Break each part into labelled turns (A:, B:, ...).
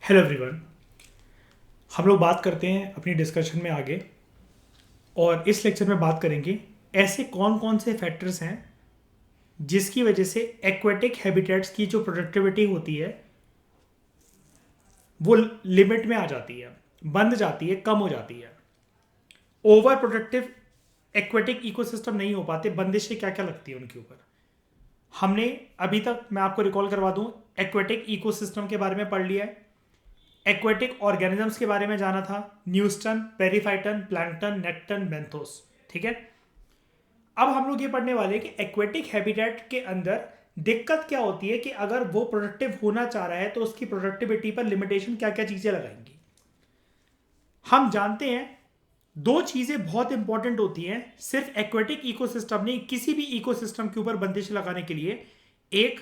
A: Hello everyone. हम लोग बात करते हैं अपनी डिस्कशन में आगे, और इस लेक्चर में बात करेंगे ऐसे कौन कौन से फैक्टर्स हैं जिसकी वजह से एक्वेटिक हैबिटेट्स की जो प्रोडक्टिविटी होती है वो लिमिट में आ जाती है, बंद जाती है, कम हो जाती है। ओवर प्रोडक्टिव एक्वेटिक इकोसिस्टम नहीं हो पाते, बंदिशें क्या क्या लगती है उनके ऊपर। हमने अभी तक, मैं आपको रिकॉल करवा दूं, एक्वेटिक इकोसिस्टम के बारे में पढ़ लिया है, एक्वेटिक ऑर्गेनिजम्स के बारे में जाना था, Newstone, periphyton, plankton, nekton, benthos. ठीक है, अब हम लोग ये पढ़ने वाले हैं कि एक्वेटिक हैबिटेट के अंदर दिक्कत क्या होती है, कि अगर वो प्रोडक्टिव होना चाह रहा है तो उसकी प्रोडक्टिविटी पर लिमिटेशन क्या क्या चीजें लगाएंगी। हम जानते हैं दो चीजें बहुत इंपॉर्टेंट होती हैं सिर्फ एक्वेटिक इकोसिस्टम नहीं, किसी भी इकोसिस्टम के ऊपर बंदिश लगाने के लिए। एक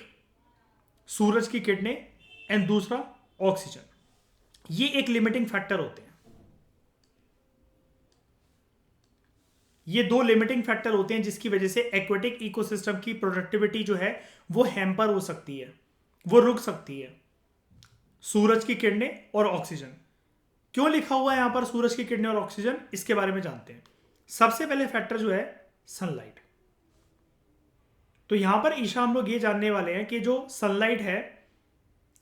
A: सूरज की किरणें एंड दूसरा ऑक्सीजन। ये एक लिमिटिंग फैक्टर होते हैं। ये दो लिमिटिंग फैक्टर होते हैं जिसकी वजह से एक्वेटिक इकोसिस्टम की प्रोडक्टिविटी जो है वो हैम्पर हो सकती है, वो रुक सकती है। सूरज की किरणें और ऑक्सीजन। क्यों लिखा हुआ है यहां पर सूरज की किरणें और ऑक्सीजन, इसके बारे में जानते हैं। सबसे पहले फैक्टर जो है सनलाइट। तो यहां पर ईशा हम लोग ये जानने वाले हैं कि जो सनलाइट है,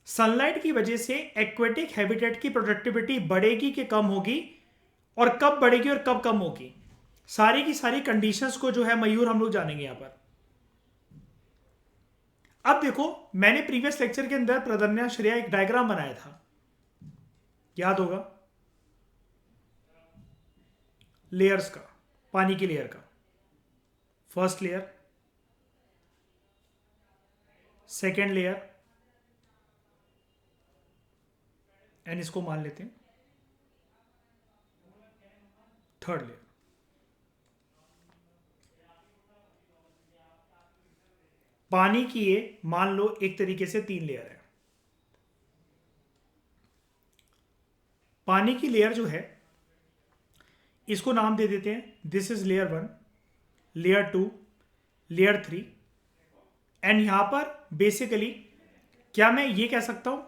A: सनलाइट की वजह से एक्वेटिक हैबिटेट की प्रोडक्टिविटी बढ़ेगी कि कम होगी, और कब बढ़ेगी और कब कम होगी, सारी की सारी कंडीशंस को जो है मयूर हम लोग जानेंगे यहां पर। अब देखो, मैंने प्रीवियस लेक्चर के अंदर प्रदन्या श्रेया एक डायग्राम बनाया था, याद होगा, लेयर्स का, पानी की लेयर का। First layer, second layer, and इसको मान लेते हैं थर्ड लेयर। पानी की ये मान लो एक तरीके से तीन लेयर है। पानी की लेयर जो है इसको नाम दे देते हैं, this is layer one, layer two, layer three. And यहां पर बेसिकली क्या मैं ये कह सकता हूं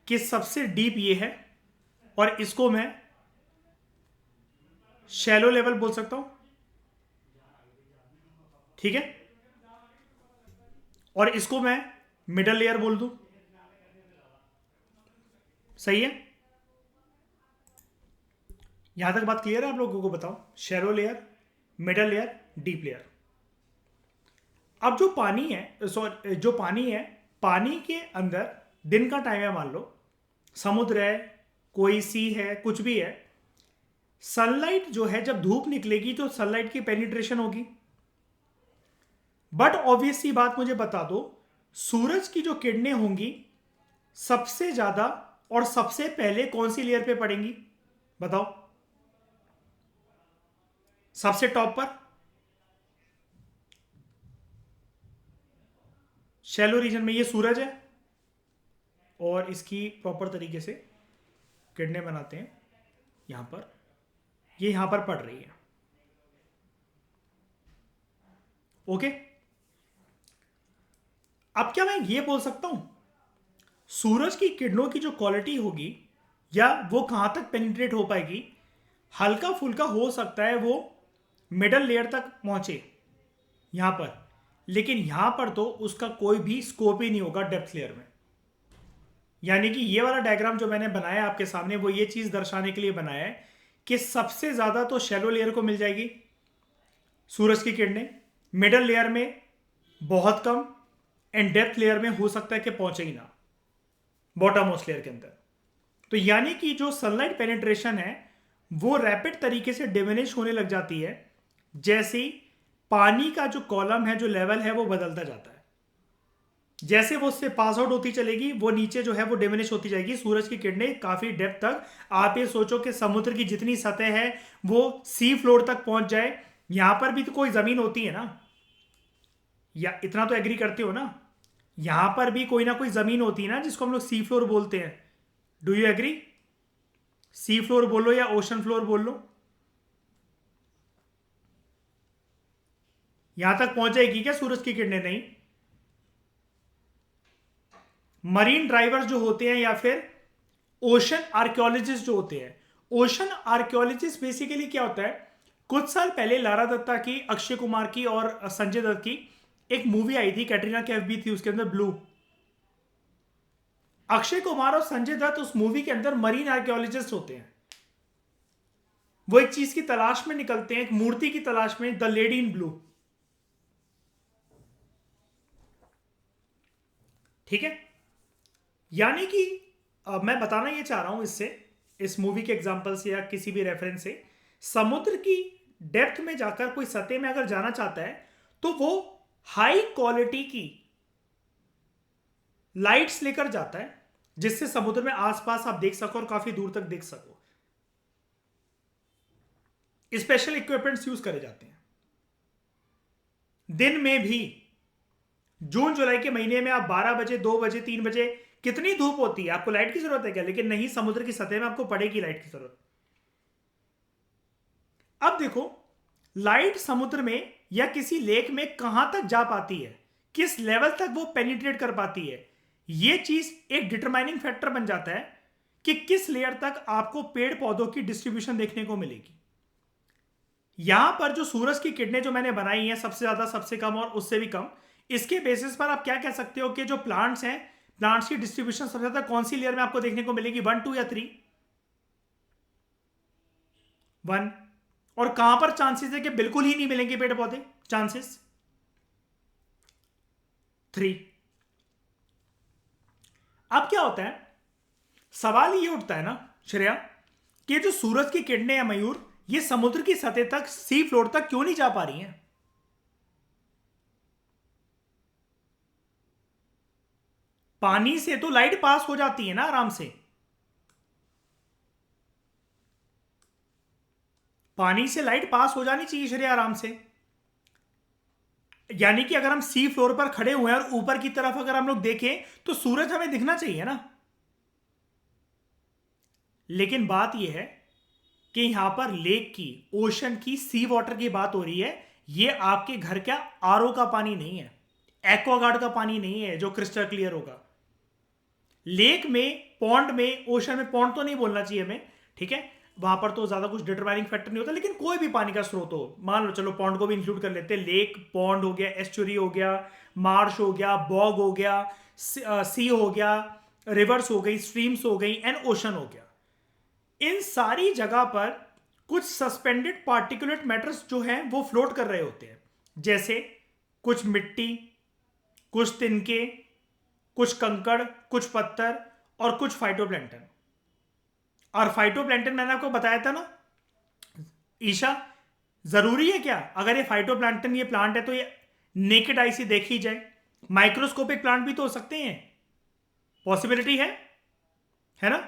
A: कि सबसे डीप ये है, और इसको मैं शैलो लेवल बोल सकता हूं। ठीक है, और इसको मैं मिडल लेयर बोल दूं। सही है, यहां तक बात क्लियर है आप लोगों को? बताओ, shallow layer, middle layer, deep layer. अब जो पानी है, सॉरी, जो पानी है, पानी के अंदर दिन का टाइम है, मान लो समुद्र है, कोई सी है, कुछ भी है। सनलाइट जो है जब धूप निकलेगी तो सनलाइट की पेनिट्रेशन होगी। बट ऑब्वियस सी बात मुझे बता दो, सूरज की जो किरणें होंगी सबसे ज्यादा और सबसे पहले कौन सी लेयर पे पड़ेंगी? बताओ, सबसे टॉप पर, शैलो रीजन में ये सूरज है, और इसकी प्रॉपर तरीके से किरणें बनाते हैं यहां पर, ये यहां पर पड़ रही है। ओके, अब क्या मैं ये बोल सकता हूं सूरज की किरणों की जो क्वालिटी होगी या वो कहां तक पेनिट्रेट हो पाएगी, हल्का फुल्का हो सकता है वो मिडल लेयर तक पहुंचे यहां पर, लेकिन यहां पर तो उसका कोई भी स्कोप ही नहीं होगा डेप्थ लेयर में। यानी कि ये वाला डायग्राम जो मैंने बनाया आपके सामने, वो ये चीज दर्शाने के लिए बनाया है कि सबसे ज्यादा तो शैलो लेयर को मिल जाएगी सूरज की किरणें, मिडल लेयर में बहुत कम, एंड डेप्थ लेयर में हो सकता है कि पहुंचे ही ना, बॉटम मोस्ट लेयर के अंदर। तो यानी कि जो सनलाइट पेनिट्रेशन है वो रैपिड तरीके से डिमिनिश होने लग जाती है जैसे ही पानी का जो कॉलम है, जो लेवल है, वो बदलता जाता है। जैसे वो उससे पास आउट होती चलेगी, वो नीचे जो है वो डिमिनिश होती जाएगी, सूरज की किरणें काफी डेप्थ तक। आप ये सोचो कि समुद्र की जितनी सतह है वो सी फ्लोर तक पहुंच जाए। यहां पर भी तो कोई जमीन होती है ना, या इतना तो एग्री करते हो ना, यहां पर भी कोई ना कोई जमीन होती है ना जिसको हम लोग सी फ्लोर बोलते हैं। Do you agree? Sea floor बोलो या ओशन फ्लोर बोल लो, यहां तक पहुंच जाएगी क्या सूरज की किरणें? नहीं। मरीन ड्राइवर्स जो होते हैं या फिर ओशन आर्कियोलॉजिस्ट जो होते हैं, ओशन आर्कियोलॉजिस्ट बेसिकली क्या होता है, कुछ साल पहले लारा दत्ता की, अक्षय कुमार की और संजय दत्त की एक मूवी आई थी, कैटरीना कैफ भी थी उसके अंदर, ब्लू। अक्षय कुमार और संजय दत्त उस मूवी के अंदर मरीन आर्कियोलॉजिस्ट होते हैं। वो एक चीज की तलाश में निकलते हैं, एक मूर्ति की तलाश में, द लेडी इन ब्लू। ठीक है, यानी कि मैं बताना ये चाह रहा हूं इससे, इस मूवी के एग्जांपल से या किसी भी रेफरेंस से, समुद्र की डेप्थ में जाकर कोई सतह में अगर जाना चाहता है तो वो हाई क्वालिटी की लाइट्स लेकर जाता है, जिससे समुद्र में आसपास आप देख सको और काफी दूर तक देख सको। स्पेशल इक्विपमेंट्स यूज करे जाते हैं। दिन में भी जून जुलाई के महीने में आप 12 बजे, 2 बजे, 3 बजे, कितनी धूप होती है, आपको लाइट की जरूरत है क्या? लेकिन नहीं, समुद्र की सतह में आपको पड़ेगी लाइट की जरूरत। अब देखो, लाइट समुद्र में या किसी लेक में कहां तक जा पाती है, किस लेवल तक वो पेनिट्रेट कर पाती है, यह चीज एक डिटरमाइनिंग फैक्टर बन जाता है कि किस लेयर तक आपको पेड़ पौधों की डिस्ट्रीब्यूशन देखने को मिलेगी। यहां पर जो सूरज की किरणें जो मैंने बनाई हैं, सबसे ज्यादा, सबसे कम और उससे भी कम, इसके बेसिस पर आप क्या कह सकते हो कि जो प्लांट्स हैं, प्लांट्स की डिस्ट्रीब्यूशन सबसे ज्यादा कौन सी लेयर में आपको देखने को मिलेगी? 1, 2 या 3? 1। और कहां पर चांसेस है कि बिल्कुल ही नहीं मिलेंगे पेड़ पौधे? चांसेस 3। अब क्या होता है, सवाल ये उठता है ना श्रेया, कि जो सूरज की किरणें या मयूर, ये समुद्र की सतह तक, सी फ्लोर तक क्यों नहीं जा पा रही हैं? पानी से तो लाइट पास हो जाती है ना आराम से, पानी से लाइट पास हो जानी चाहिए श्रेया आराम से। यानी कि अगर हम सी फ्लोर पर खड़े हुए हैं और ऊपर की तरफ अगर हम लोग देखें तो सूरज हमें दिखना चाहिए ना। लेकिन बात यह है कि यहां पर लेक की, ओशन की, सी वाटर की बात हो रही है। यह आपके घर का आरओ का पानी नहीं है, एक्वागार्ड का पानी नहीं है जो क्रिस्टल क्लियर होगा। लेक में, पॉन्ड में, ओशन में, पॉन्ड तो नहीं बोलना चाहिए हमें, ठीक है, वहां पर तो ज्यादा कुछ डिटरमाइनिंग फैक्टर नहीं होता, लेकिन कोई भी पानी का स्रोत हो, मान लो चलो पॉन्ड को भी इंक्लूड कर लेते हैं, लेक, पॉन्ड हो गया, एस्चुरी हो गया, मार्श हो गया, बॉग हो गया, सी हो गया, रिवर्स हो गई, स्ट्रीम्स हो गई, एंड ओशन हो गया। इन सारी जगह पर कुछ सस्पेंडेड पार्टिकुलेट मैटर्स जो हैं वो फ्लोट कर रहे होते हैं, जैसे कुछ मिट्टी, कुछ तिनके, कुछ कंकड़, कुछ पत्थर और कुछ फाइटोप्लैंक्टन। और फाइटोप्लैंक्टन मैंने आपको बताया था ना ईशा, जरूरी है क्या अगर ये फाइटोप्लैंक्टन, ये प्लांट है, तो ये नेकेड आई से देखी जाए? माइक्रोस्कोपिक प्लांट भी तो हो सकते हैं, पॉसिबिलिटी है ना?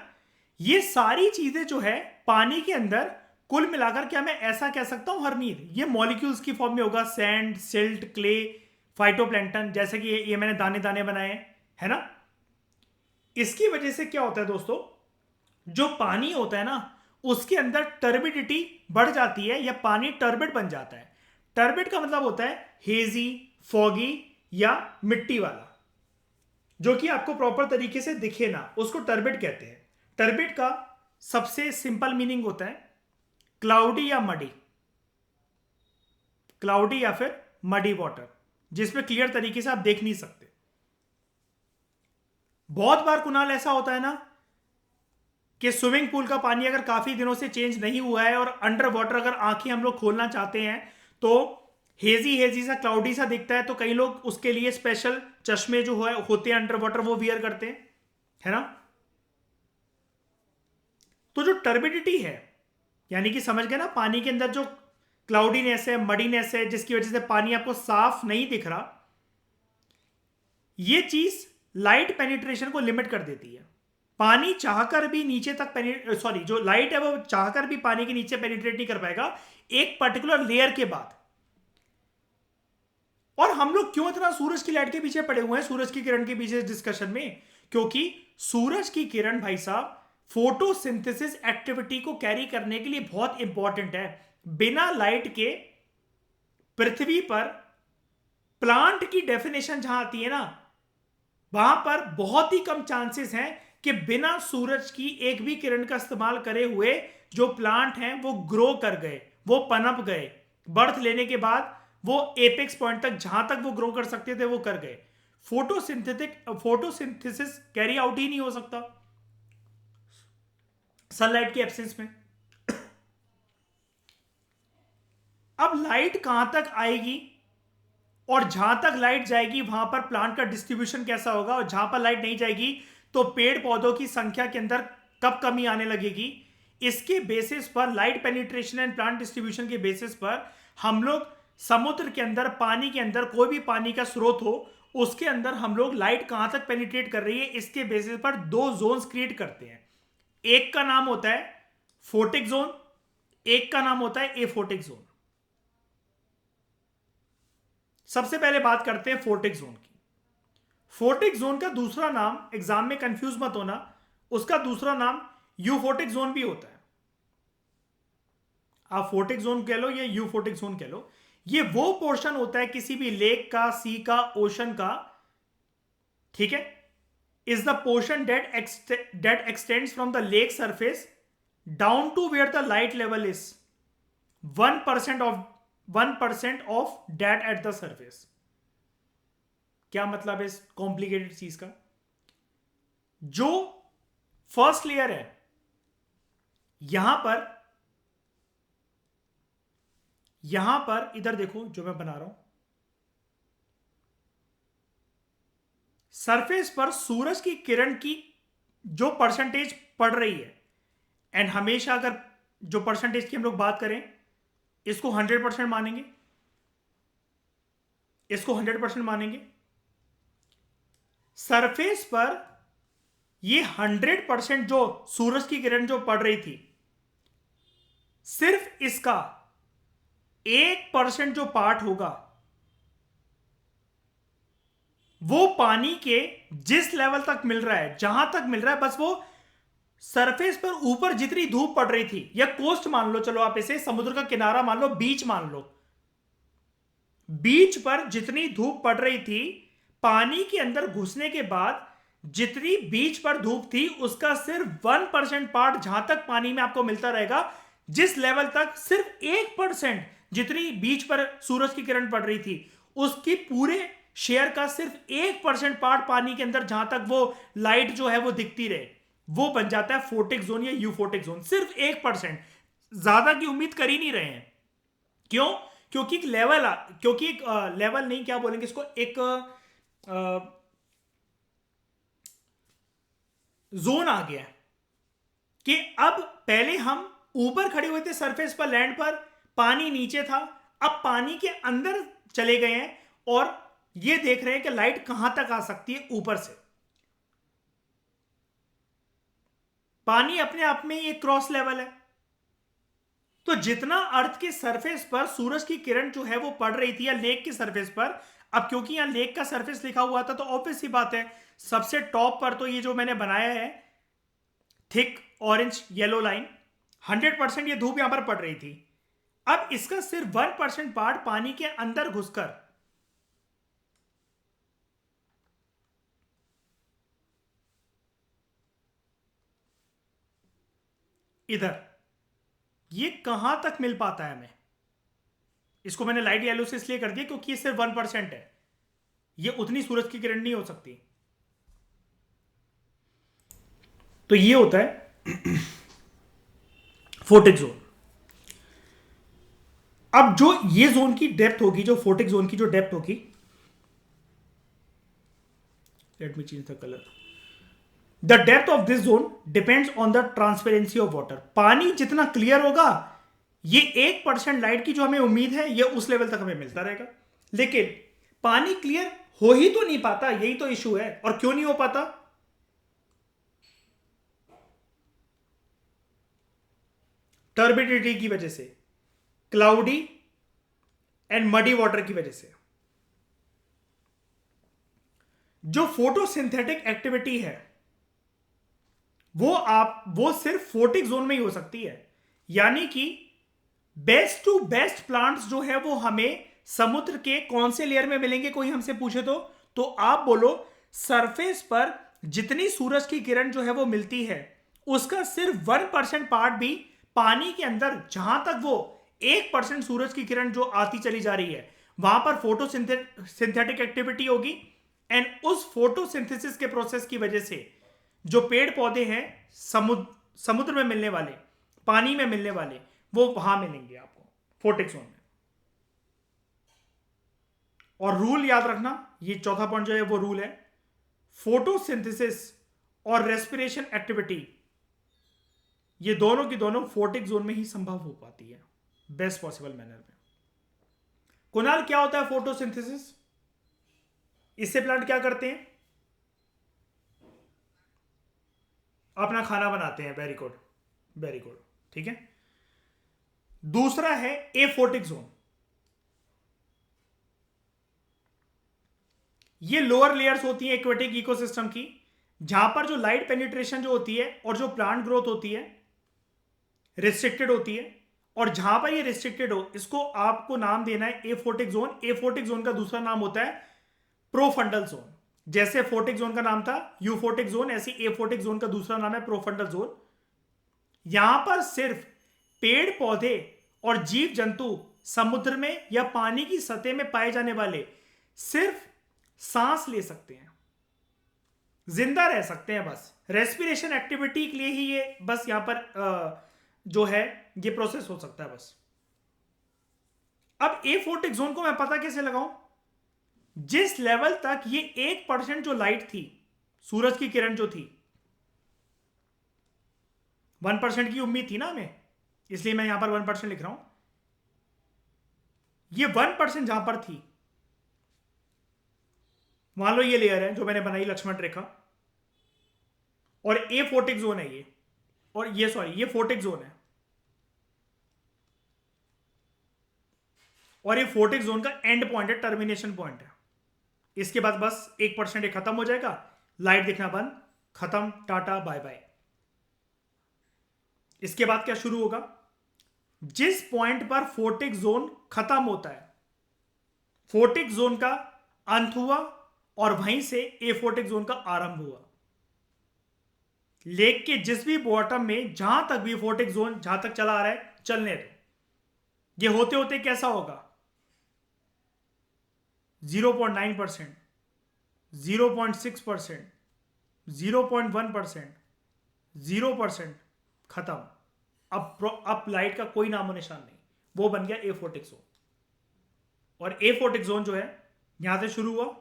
A: ये सारी चीजें जो है पानी के अंदर, कुल मिलाकर क्या मैं ऐसा कह सकता हूं हरनीर, ये मॉलिक्यूल्स की फॉर्म में होगा, सैंड, सिल्ट, क्ले, फाइटोप्लैंक्टन, जैसे कि ये मैंने दाने दाने बनाए हैं, है ना? इसकी वजह से क्या होता है दोस्तों, जो पानी होता है ना, उसके अंदर टर्बिडिटी बढ़ जाती है या पानी टर्बिड बन जाता है। टर्बिड का मतलब होता है हेजी, फॉगी या मिट्टी वाला, जो कि आपको प्रॉपर तरीके से दिखे ना, उसको टर्बिड कहते हैं। टर्बिड का सबसे सिंपल मीनिंग होता है क्लाउडी या मडी, क्लाउडी या फिर मडी वाटर, जिसमें क्लियर तरीके से आप देख नहीं सकते। बहुत बार कुणाल ऐसा होता है ना कि स्विमिंग पूल का पानी अगर काफी दिनों से चेंज नहीं हुआ है और अंडर वाटर अगर आंखें हम लोग खोलना चाहते हैं तो हेजी हेजी सा, क्लाउडी सा दिखता है, तो कई लोग उसके लिए स्पेशल चश्मे जो है होते हैं अंडर वाटर, वो वियर करते हैं, है ना? तो जो टर्बिडिटी है, यानी कि समझ गए ना, पानी के अंदर जो क्लाउडीनेस है, मडीनेस है, जिसकी वजह से पानी आपको साफ नहीं दिख रहा, ये चीज लाइट पेनिट्रेशन को लिमिट कर देती है। पानी चाहकर भी नीचे तक सॉरी, जो लाइट है वो चाहकर भी पानी के नीचे पेनिट्रेट नहीं कर पाएगा एक पर्टिकुलर लेयर के बाद। और हम लोग क्यों इतना सूरज की लाइट के पीछे पड़े हुए हैं, सूरज की किरण के पीछे डिस्कशन में? क्योंकि सूरज की किरण भाई साहब फोटोसिंथेसिस एक्टिविटी को कैरी करने के लिए बहुत इंपॉर्टेंट है। बिना लाइट के पृथ्वी पर प्लांट की डेफिनेशन जहां आती है ना, वहां पर बहुत ही कम चांसेस हैं कि बिना सूरज की एक भी किरण का इस्तेमाल करे हुए जो प्लांट हैं वो ग्रो कर गए, वो पनप गए, बर्थ लेने के बाद वो एपेक्स पॉइंट तक जहां तक वो ग्रो कर सकते थे वो कर गए। फोटोसिंथेसिस कैरी आउट ही नहीं हो सकता सनलाइट के एब्सेंस में। अब लाइट कहां तक आएगी और जहां तक लाइट जाएगी वहां पर प्लांट का डिस्ट्रीब्यूशन कैसा होगा, और जहां पर लाइट नहीं जाएगी तो पेड़ पौधों की संख्या के अंदर कब कमी आने लगेगी, इसके बेसिस पर, light penetration and plant distribution के बेसिस पर हम लोग समुद्र के अंदर, पानी के अंदर, कोई भी पानी का स्रोत हो उसके अंदर हम लोग लाइट कहां तक पेनिट्रेट कर रही है इसके बेसिस पर दो जोन्स क्रिएट करते हैं। एक का नाम होता है फोटिक जोन, एक का नाम होता है एफोटिक जोन। सबसे पहले बात करते हैं फोटिक जोन की। फोटिक जोन का दूसरा नाम, एग्जाम में कंफ्यूज मत होना, उसका दूसरा नाम यूफोटिक जोन भी होता है। आप फोटिक जोन कह लो या यूफोटिक जोन कह लो। ये वो पोर्शन होता है किसी भी लेक का, सी का, ओशन का, ठीक है, is the portion that extends from the lake surface down to where the light level is 1% of that at the surface। क्या मतलब है इस कॉम्प्लिकेटेड चीज का? जो फर्स्ट लेयर है यहां पर इधर देखो जो मैं बना रहा हूं, सरफेस पर सूरज की किरण की जो परसेंटेज पड़ रही है, एंड हमेशा अगर जो परसेंटेज की हम लोग बात करें इसको 100% मानेंगे, इसको 100% मानेंगे। सरफेस पर ये 100% जो सूरज की किरण जो पड़ रही थी, सिर्फ इसका 1% जो पार्ट होगा वो पानी के जिस लेवल तक मिल रहा है, जहां तक मिल रहा है, बस वो सरफेस पर ऊपर जितनी धूप पड़ रही थी, या कोस्ट मान लो, चलो आप इसे समुद्र का किनारा मान लो, बीच मान लो, बीच पर जितनी धूप पड़ रही थी, पानी के अंदर घुसने के बाद जितनी बीच पर धूप थी उसका सिर्फ 1% पार्ट जहां तक पानी में आपको मिलता रहेगा, जिस लेवल तक सिर्फ 1% जितनी बीच पर सूरज की किरण पड़ रही थी उसकी पूरे शेयर का सिर्फ 1% पार्ट पानी के अंदर जहां तक वो लाइट जो है वो दिखती रहे, वो बन जाता है फोटिक जोन या यूफोटिक जोन। सिर्फ 1%, ज्यादा की उम्मीद कर ही नहीं रहे हैं। क्यों? क्योंकि एक लेवल नहीं, क्या बोलेंगे इसको, एक जोन आ गया कि अब पहले हम ऊपर खड़े हुए थे सरफेस पर, लैंड पर, पानी नीचे था, अब पानी के अंदर चले गए हैं और ये देख रहे हैं कि लाइट कहां तक आ सकती है ऊपर से। पानी अपने आप में एक क्रॉस लेवल है, तो जितना अर्थ के सरफेस पर सूरज की किरण जो है वो पड़ रही थी, या लेक के सरफेस पर, अब क्योंकि यहां लेक का सरफेस लिखा हुआ था तो ऑब्वियस सी बात है सबसे टॉप पर तो ये जो मैंने बनाया है थिक ऑरेंज येलो लाइन, 100% ये धूप यहां पर पड़ रही थी। अब इसका सिर्फ 1% पार्ट पानी के अंदर घुसकर इधर ये कहां तक मिल पाता है हमें, इसको मैंने लाइट येलो से इसलिए कर दिया क्योंकि ये सिर्फ 1% है, ये उतनी सूरज की किरण नहीं हो सकती। तो ये होता है फोटिक जोन। अब जो ये जोन की डेप्थ होगी, जो फोटिक जोन की जो डेप्थ होगी, let me change the colour, the depth of this zone depends on the transparency of water. पानी जितना क्लियर होगा, ये 1% लाइट की जो हमें उम्मीद है ये उस लेवल तक हमें मिलता रहेगा, लेकिन पानी क्लियर हो ही तो नहीं पाता, यही तो इशू है। और क्यों नहीं हो पाता? टर्बिडिटी की वजह से, क्लाउडी एंड मडी वाटर की वजह से। जो फोटोसिंथेटिक एक्टिविटी है वो सिर्फ फोटिक जोन में ही हो सकती है, यानी कि बेस्ट टू बेस्ट प्लांट्स जो है वो हमें समुद्र के कौन से लेयर में मिलेंगे, कोई हमसे पूछे तो आप बोलो सरफेस पर जितनी सूरज की किरण जो है वो मिलती है, उसका सिर्फ 1% पार्ट भी पानी के अंदर, जहां तक वो 1% सूरज की किरण जो आती चली जा रही है, वहां पर फोटोसिंथेटिक एक्टिविटी होगी। एंड उस फोटोसिंथेसिस के प्रोसेस की वजह से जो पेड़ पौधे हैं, समुद्र में मिलने वाले, पानी में मिलने वाले, वो वहां मिलेंगे आपको फोटिक जोन में। और रूल याद रखना, ये चौथा पॉइंट जो है वो रूल है, फोटोसिंथेसिस और रेस्पिरेशन एक्टिविटी, ये दोनों की दोनों फोटिक जोन में ही संभव हो पाती है बेस्ट पॉसिबल मैनर में। कुणाल, क्या होता है फोटोसिंथेसिस? इससे प्लांट क्या करते हैं? अपना खाना बनाते हैं। वेरी गुड, वेरी गुड, ठीक है। दूसरा है एफोटिक जोन। ये लोअर लेयर्स होती है एक्वेटिक इकोसिस्टम की, जहां पर जो लाइट पेनिट्रेशन जो होती है और जो प्लांट ग्रोथ होती है रिस्ट्रिक्टेड होती है। और जहां पर ये रिस्ट्रिक्टेड हो, इसको आपको नाम देना है एफोटिक जोन। एफोटिक जोन का दूसरा नाम होता है प्रोफंडल जोन। जैसे फोटिक जोन का नाम था यूफोटिक जोन, ऐसी एफोटिक जोन का दूसरा नाम है प्रोफंडल जोन। यहां पर सिर्फ पेड़ पौधे और जीव जंतु समुद्र में या पानी की सतह में पाए जाने वाले सिर्फ सांस ले सकते हैं, जिंदा रह सकते हैं। बस रेस्पिरेशन एक्टिविटी के लिए ही ये बस यहां पर जो है ये प्रोसेस हो सकता है बस। अब एफोटिक जोन को मैं पता कैसे लगाऊं? जिस लेवल तक ये 1% जो लाइट थी, सूरज की किरण जो थी, 1% की उम्मीद थी ना हमें, इसलिए मैं यहां पर 1% लिख रहा हूं। ये 1% जहां पर थी, मान लो ये लेयर है जो मैंने बनाई लक्ष्मण रेखा, और ए फोटिक जोन है ये, और ये सॉरी ये फोटिक जोन है, और ये फोटिक जोन का एंड पॉइंट है, टर्मिनेशन पॉइंट है। इसके बाद बस 1% ये खत्म हो जाएगा, लाइट दिखना बंद, खत्म, टाटा बाय बाय। इसके बाद क्या शुरू होगा? जिस पॉइंट पर फोटिक जोन खत्म होता है, फोटिक जोन का अंत हुआ, और वहीं से एफोटिक जोन का आरंभ हुआ। लेक के जिस भी बॉटम में जहां तक भी फोटिक जोन जहां तक चला आ रहा है, चलने दो। ये होते होते कैसा होगा? 0.9%, 0.6%, 0.1%, 0%, खत्म। अब लाइट का कोई नामो निशान नहीं, वो बन गया एफोटिक जोन। और एफोटिक जोन जो है यहां से शुरू हुआ,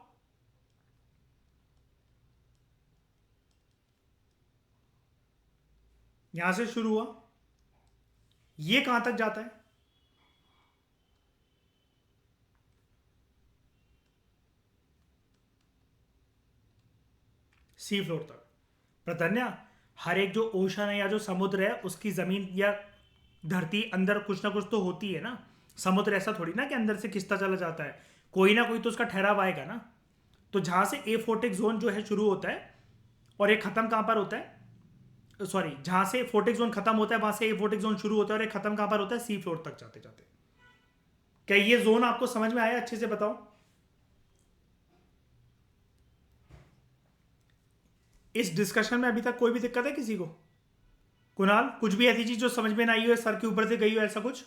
A: यहां से शुरू हुआ, ये कहां तक जाता है? सी फ्लोर तक। प्रतन्या, हर एक जो ओशन है या जो समुद्र है, उसकी जमीन या धरती अंदर कुछ ना कुछ तो होती है ना। समुद्र ऐसा थोड़ी ना कि अंदर से खिंचता चला जाता है, कोई ना कोई तो उसका ठहराव आएगा ना। तो जहां से एफोटिक जोन जो है शुरू होता है, और एक खत्म कहां पर होता है? सॉरी, जहां से फोटिक जोन खत्म होता है वहां से एफोटिक जोन शुरू होता है, और एक खत्म कहां पर होता है? सी फ्लोर तक जाते जाते। क्या ये जोन आपको समझ में आया? अच्छे से बताओ। इस डिस्कशन में अभी तक कोई भी दिक्कत है किसी को? कुणाल, कुछ भी ऐसी चीज जो समझ में ना आई हो, सर के ऊपर से गई हो, ऐसा कुछ?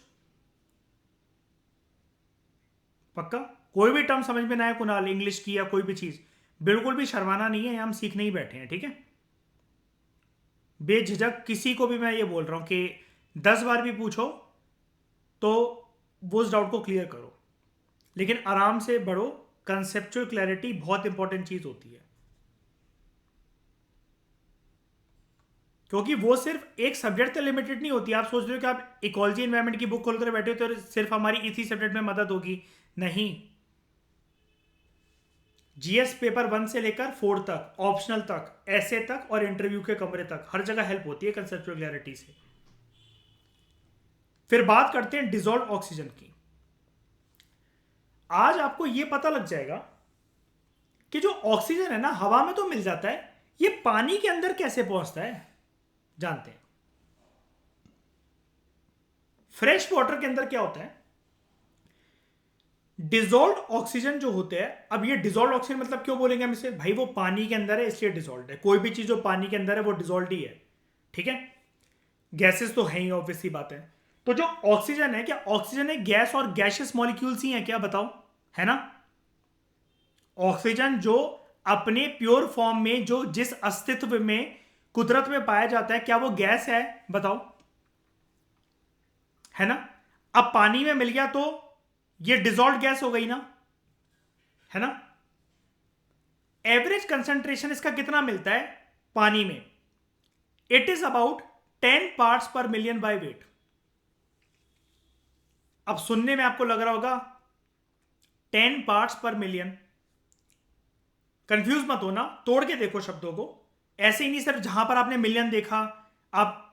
A: पक्का? कोई भी टर्म समझ में ना आए कुणाल, इंग्लिश की या कोई भी चीज, बिल्कुल भी शर्माना नहीं है, हम सीखने ही बैठे हैं, ठीक है? बेझिझक किसी को भी मैं ये बोल रहा हूं कि 10 बार भी पूछो तो वो उस डाउट को क्लियर करो, लेकिन आराम से बढ़ो। कंसेप्चुअल क्लैरिटी बहुत इंपॉर्टेंट चीज होती है, क्योंकि वो सिर्फ एक सब्जेक्ट से लिमिटेड नहीं होती। आप सोच रहे हो कि आप इकोलॉजी एनवायरनमेंट की बुक खोलकर बैठे हो तो सिर्फ हमारी इसी सब्जेक्ट में मदद होगी, नहीं। जीएस पेपर 1 से लेकर 4 तक, ऑप्शनल तक, ऐसे तक, और इंटरव्यू के कमरे तक, हर जगह हेल्प होती है कंसेप्चुअल क्लैरिटी से। फिर बात करते हैं डिसॉल्व ऑक्सीजन की। आज आपको यह पता लग जाएगा कि जो ऑक्सीजन है ना, हवा में तो मिल जाता है, ये पानी के अंदर कैसे पहुंचता है, जानते हैं? फ्रेश वाटर के अंदर क्या होता है? डिजोल्व ऑक्सीजन जो होते हैं, अब ये डिजोल्व ऑक्सीजन मतलब क्यों बोलेंगे हम इसे, भाई वो पानी के अंदर है इसलिए डिजोल्व है। कोई भी चीज जो पानी के अंदर है वो डिजोल्व ही है, ठीक है। गैसेस तो है ही, ऑब्वियस सी बात है। तो जो ऑक्सीजन है, क्या ऑक्सीजन एक गैस और गैसियस मॉलिक्यूल्स ही है क्या, बताओ, है ना। ऑक्सीजन जो अपने प्योर फॉर्म में, जो जिस अस्तित्व में कुदरत में पाया जाता है, क्या वो गैस है, बताओ, है ना। अब पानी में मिल गया तो ये डिजोल्व गैस हो गई ना, है ना। एवरेज कंसंट्रेशन इसका कितना मिलता है पानी में, इट इज अबाउट 10 पार्ट्स पर मिलियन बाय वेट। अब सुनने में आपको लग रहा होगा 10 पार्ट्स पर मिलियन, कंफ्यूज मत होना, तोड़ के देखो शब्दों को। ऐसे ही नहीं सिर्फ जहां पर आपने मिलियन देखा आप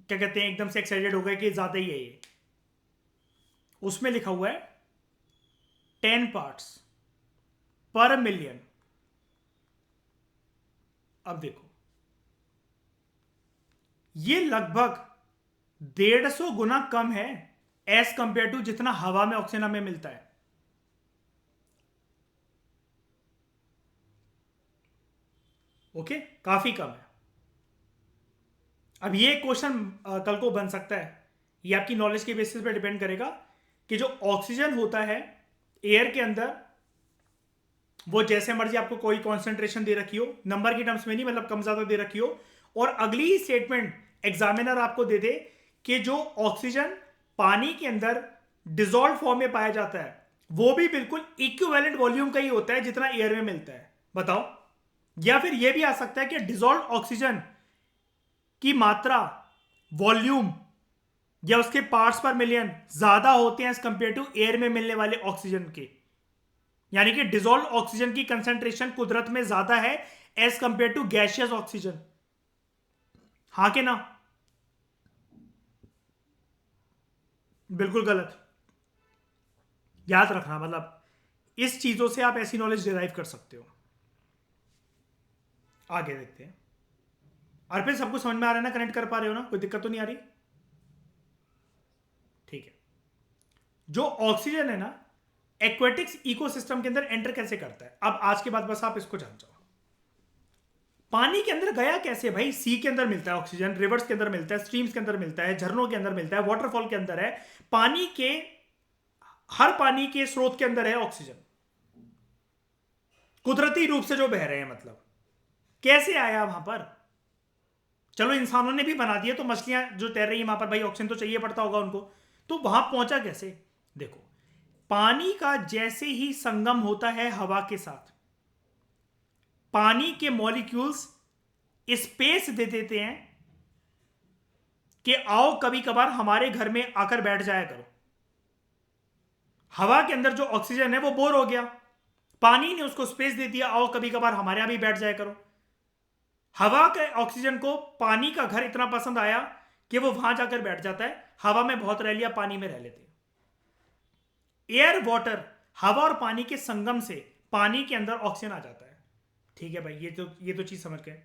A: क्या कहते हैं एकदम से एक्साइटेड हो गए कि ज्यादा ही है ये। उसमें लिखा हुआ है 10 पार्ट्स पर मिलियन। अब देखो ये लगभग 150 गुना कम है एज कंपेयर टू जितना हवा में ऑक्सीजन हमें मिलता है। ओके, काफी कम है। अब ये क्वेश्चन कल को बन सकता है, ये आपकी नॉलेज के बेसिस पे डिपेंड करेगा कि जो ऑक्सीजन होता है एयर के अंदर, वो जैसे मर्जी आपको कोई कॉन्सेंट्रेशन दे रखी हो, नंबर की टर्म्स में नहीं, मतलब कम ज्यादा दे रखी हो, और अगली ही स्टेटमेंट एग्जामिनर आपको दे दे कि जो ऑक्सीजन पानी के अंदर डिजोल्व फॉर्म में पाया जाता है वो भी बिल्कुल इक्विवेलेंट वॉल्यूम का ही होता है जितना एयर में मिलता है, बताओ। या फिर यह भी आ सकता है कि डिजोल्व ऑक्सीजन की मात्रा, वॉल्यूम या उसके पार्ट्स पर मिलियन ज्यादा होते हैं एज कंपेयर टू एयर में मिलने वाले ऑक्सीजन के, यानी कि डिजोल्व ऑक्सीजन की कंसेंट्रेशन कुदरत में ज्यादा है as compare to gaseous oxygen. हाँ के ना, बिल्कुल गलत। याद रखना, मतलब इस चीजों से आप ऐसी नॉलेज डिराइव कर सकते हो। आगे देखते हैं। अर्पित, सबको समझ में आ रहा है ना, कनेक्ट कर पा रहे हो ना, कोई दिक्कत तो नहीं आ रही, ठीक है। जो ऑक्सीजन है ना, एक्वेटिक्स इकोसिस्टम के अंदर एंटर कैसे करता है, अब आज के बाद बस आप इसको जान जाओ। पानी के अंदर गया कैसे भाई, सी के अंदर मिलता है ऑक्सीजन, रिवर्स के अंदर मिलता है, स्ट्रीम्स के अंदर मिलता है, झरनों के अंदर मिलता है, वाटरफॉल के अंदर है, पानी के हर पानी के स्रोत के अंदर है ऑक्सीजन, कुदरती रूप से जो बह रहे हैं। मतलब कैसे आया वहां पर, चलो इंसानों ने भी बना दिया, तो मछलियां जो तैर रही है वहां पर, भाई ऑक्सीजन तो चाहिए पड़ता होगा उनको, तो वहां पहुंचा कैसे। देखो, पानी का जैसे ही संगम होता है हवा के साथ, पानी के मॉलिक्यूल्स स्पेस दे देते हैं कि आओ कभी कभार हमारे घर में आकर बैठ जाया करो। हवा के अंदर जो ऑक्सीजन है वो बोर हो गया, पानी ने उसको स्पेस दे दिया, आओ कभी कभार हमारे यहां भी बैठ जाया करो। हवा के ऑक्सीजन को पानी का घर इतना पसंद आया कि वो वहां जाकर बैठ जाता है, हवा में बहुत रह लिया, पानी में रह लेते हैं। एयर वाटर, हवा और पानी के संगम से पानी के अंदर ऑक्सीजन आ जाता है, ठीक है भाई, ये तो चीज समझ गए।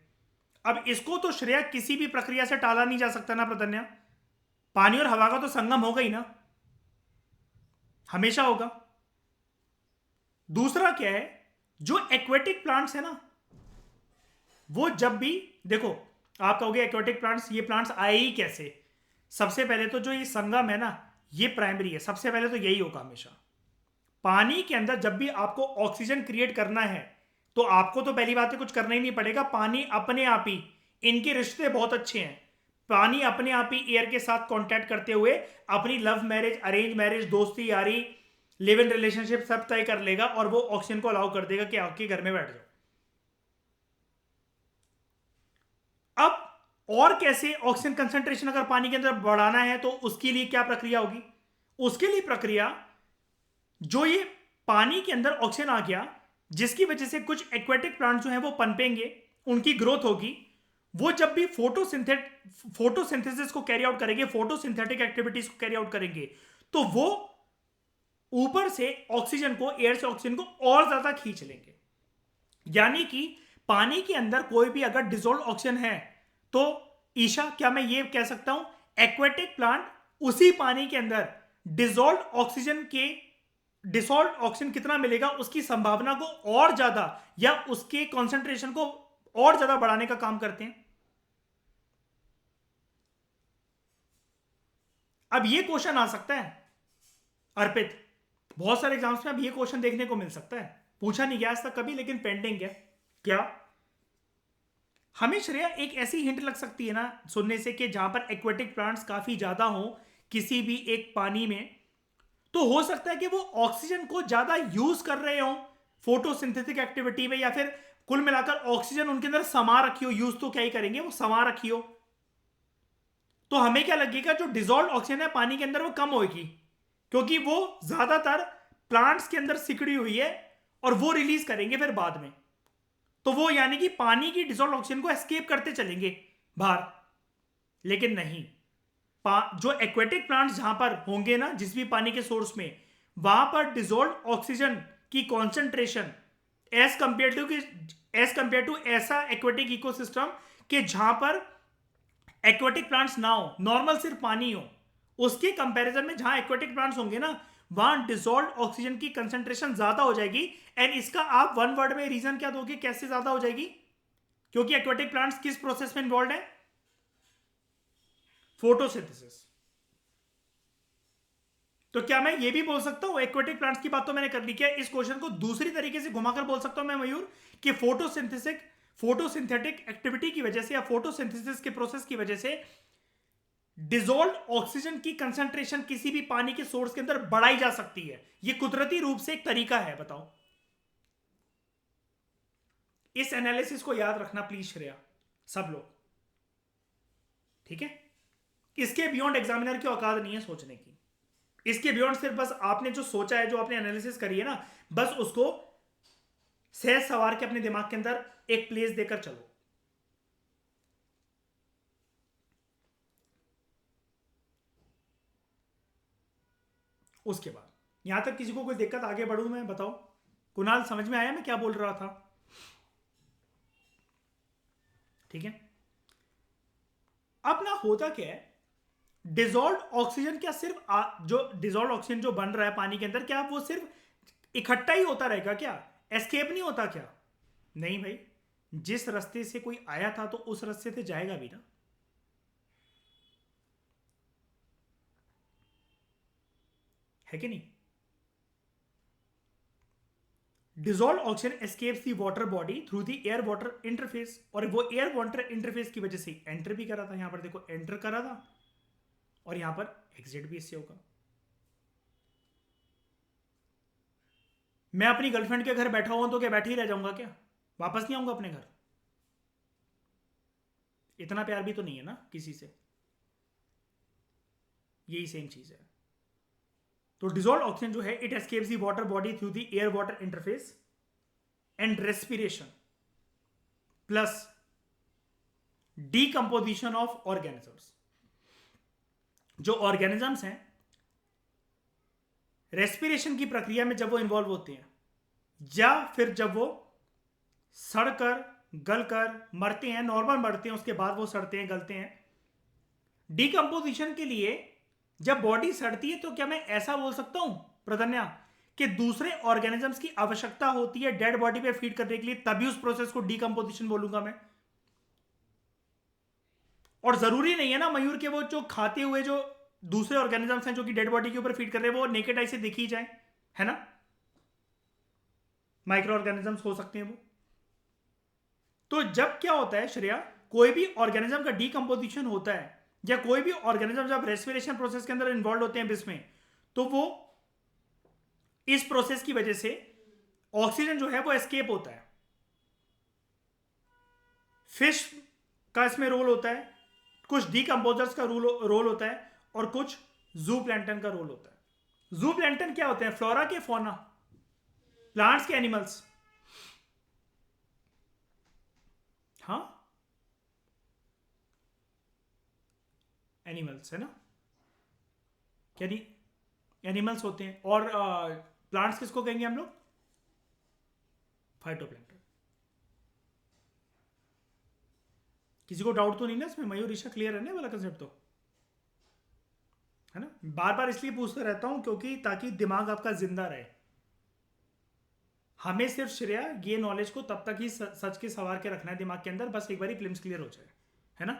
A: अब इसको तो श्रेय किसी भी प्रक्रिया से टाला नहीं जा सकता ना प्रतन्या, पानी और हवा का तो संगम होगा ही ना, हमेशा होगा। दूसरा क्या है, जो एक्वेटिक प्लांट्स है ना, वो जब भी, देखो आप कहोगे एक्वेटिक प्लांट्स, ये प्लांट्स आए ही कैसे। सबसे पहले तो जो ये संगम है ना, ये प्राइमरी है, सबसे पहले तो यही होगा हमेशा। पानी के अंदर जब भी आपको ऑक्सीजन क्रिएट करना है तो आपको तो पहली बात है कुछ करना ही नहीं पड़ेगा, पानी अपने आप ही, इनके रिश्ते बहुत अच्छे हैं, पानी अपने आप ही एयर के साथ कांटेक्ट करते हुए अपनी लव मैरिज, अरेंज मैरिज, दोस्ती यारी, लिव इन रिलेशनशिप सब तय कर लेगा और वो ऑक्सीजन को अलाउ कर देगा कि आपके घर में बैठ जाओ। अब और कैसे ऑक्सीजन कंसंट्रेशन अगर पानी के अंदर बढ़ाना है तो उसके लिए क्या प्रक्रिया होगी, उसके लिए प्रक्रिया, जो ये पानी के अंदर ऑक्सीजन आ गया जिसकी वजह से कुछ एक्वेटिक प्लांट जो हैं वो पनपेंगे, उनकी ग्रोथ होगी, वो जब भी फोटोसिंथेसिस को कैरी आउट करेंगे, फोटोसिंथेटिक एक्टिविटीज को कैरी आउट करेंगे, तो वो ऊपर से ऑक्सीजन को, एयर से ऑक्सीजन को और ज्यादा खींच लेंगे। यानी कि पानी के अंदर कोई भी अगर डिसॉल्व ऑक्सीजन है तो ईशा, क्या मैं ये कह सकता हूं, एक्वेटिक प्लांट उसी पानी के अंदर डिसॉल्व ऑक्सीजन के डिसॉल्व ऑक्सीजन कितना मिलेगा उसकी संभावना को और ज्यादा या उसके कॉन्सेंट्रेशन को और ज्यादा बढ़ाने का काम करते हैं। अब ये क्वेश्चन आ सकता है अर्पित, बहुत सारे एग्जाम्स में अब ये क्वेश्चन देखने को मिल सकता है, पूछा नहीं गया आज तक कभी लेकिन पेंडिंग है। क्या हमें श्रेया एक ऐसी हिंट लग सकती है ना सुनने से कि जहां पर एक्वेटिक प्लांट्स काफी ज्यादा हो किसी भी एक पानी में, तो हो सकता है कि वो ऑक्सीजन को ज्यादा यूज कर रहे हो फोटोसिंथेटिक एक्टिविटी में, या फिर कुल मिलाकर ऑक्सीजन उनके अंदर समा रखी हो, यूज तो क्या ही करेंगे, वो समा रखी हो। तो हमें क्या लगेगा जो डिजोल्व ऑक्सीजन है पानी के अंदर वो कम होगी, क्योंकि वो ज्यादातर प्लांट्स के अंदर सिकड़ी हुई है और वो रिलीज करेंगे फिर बाद में। तो वो यानी कि पानी की डिजोल्व ऑक्सीजन को एस्केप करते चलेंगे बाहर। लेकिन नहीं, जो एक्वेटिक प्लांट्स जहां पर होंगे ना जिस भी पानी के सोर्स में, वहां पर डिजोल्व ऑक्सीजन की कॉन्सेंट्रेशन एज कंपेयर टू ऐसा एक्वेटिक इकोसिस्टम के जहां पर एक्वेटिक प्लांट्स ना हो, नॉर्मल सिर्फ पानी हो, उसके कंपैरिजन में जहां एक्वेटिक प्लांट्स होंगे ना वहां डिसॉल्व्ड ऑक्सीजन की कंसंट्रेशन ज्यादा हो जाएगी। एंड इसका आप वन वर्ड में रीजन क्या दोगे, कैसे ज्यादा हो जाएगी? क्योंकि एक्वेटिक प्लांट्स किस प्रोसेस में इन्वॉल्व है? फोटोसिंथेसिस। तो क्या मैं ये भी बोल सकता हूं, एक्वेटिक प्लांट्स की बात तो मैंने कर ली, क्या इस क्वेश्चन को दूसरी तरीके से घुमाकर बोल सकता हूं मैं मयूर कि फोटोसिंथेटिक एक्टिविटी की वजह से या फोटोसिंथेसिस के प्रोसेस की वजह से डिसॉल्व ऑक्सीजन की कंसंट्रेशन किसी भी पानी के सोर्स के अंदर बढ़ाई जा सकती है। यह कुदरती रूप से एक तरीका है। बताओ, इस एनालिसिस को याद रखना प्लीज श्रेया, सब लोग, ठीक है? इसके बियॉन्ड एग्जामिनर की औकात नहीं है सोचने की। इसके बियॉन्ड सिर्फ बस आपने जो सोचा है, जो आपने एनालिसिस करी है ना, बस उसको सहज सवार के अपने दिमाग के अंदर एक प्लेस देकर चलो। उसके बाद यहां तक किसी को कोई दिक्कत, आगे बढ़ूं मैं? बताओ कुणाल, समझ में आया मैं क्या बोल रहा था? ठीक है। अब ना होता क्या है, डिसॉल्व ऑक्सीजन क्या सिर्फ जो डिसॉल्व ऑक्सीजन जो बन रहा है पानी के अंदर, क्या वो सिर्फ इकट्ठा ही होता रहेगा क्या? एस्केप नहीं होता क्या? नहीं भाई, जिस रास्ते से कोई आया था तो उस रास्ते से जाएगा भी ना। है कि नहीं? Dissolve oxygen escapes the water body through the air water interface, और वो एयर वाटर इंटरफेस की वजह से एंटर भी करा था। यहां पर देखो एंटर करा था और यहां पर एग्जिट भी इससे होगा। मैं अपनी गर्लफ्रेंड के घर बैठा हुआ तो क्या बैठे ही रह जाऊंगा क्या? वापस नहीं आऊंगा अपने घर? इतना प्यार भी तो नहीं है ना किसी से। यही सेम चीज है। तो डिसॉल्व ऑक्सीजन जो है, it escapes the water body through the air water interface and respiration plus decomposition of organisms. जो ऑर्गेनिजम्स हैं रेस्पिरेशन की प्रक्रिया में जब वो इन्वॉल्व होते हैं, या फिर जब वो सड़कर गलकर मरते हैं, नॉर्मल मरते हैं, उसके बाद वो सड़ते हैं, गलते हैं, डीकंपोजिशन के लिए जब बॉडी सड़ती है, तो क्या मैं ऐसा बोल सकता हूं प्रधन्या कि दूसरे ऑर्गेनिजम्स की आवश्यकता होती है डेड बॉडी पे फीड करने के लिए, तभी उस प्रोसेस को डीकंपोजिशन बोलूंगा मैं? और जरूरी नहीं है ना मयूर के वो जो खाते हुए जो दूसरे ऑर्गेनिजम्स हैं जो कि डेड बॉडी के ऊपर फीड कर रहे हैं वो नेकेड आई से दिख ही जाए, है ना? माइक्रो ऑर्गेनिजम्स हो सकते हैं वो। तो जब क्या होता है श्रेया, कोई भी ऑर्गेनिज्म का डीकंपोजिशन होता है या कोई भी ऑर्गेनिज्म जब रेस्पिरेशन प्रोसेस के अंदर इन्वॉल्व होते हैं इसमें, तो वो इस प्रोसेस की वजह से ऑक्सीजन जो है वो एस्केप होता है। फिश का इसमें रोल होता है, कुछ डीकंपोजर्स का रोल होता है, और कुछ जू प्लैंटन का रोल होता है। जू प्लैंटन क्या होते हैं? फ्लोरा के फौना, प्लांट्स के एनिमल्स। हाँ, एनिमल्स है ना, क्या नहीं, एनिमल्स होते हैं। और प्लांट्स किसको कहेंगे हम लोग? फाइटोप्लैंक्टन। किसी को डाउट तो नहीं ना इसमें? मयूर ईशा क्लियर है ना वाला कंसेप्ट तो, है ना? बार बार इसलिए पूछता रहता हूं क्योंकि ताकि दिमाग आपका जिंदा रहे। हमें सिर्फ श्रेया ये नॉलेज को तब तक ही सच के सवार के रखना है दिमाग के अंदर, बस एक बार प्रिलिम्स क्लियर हो जाए, है ना।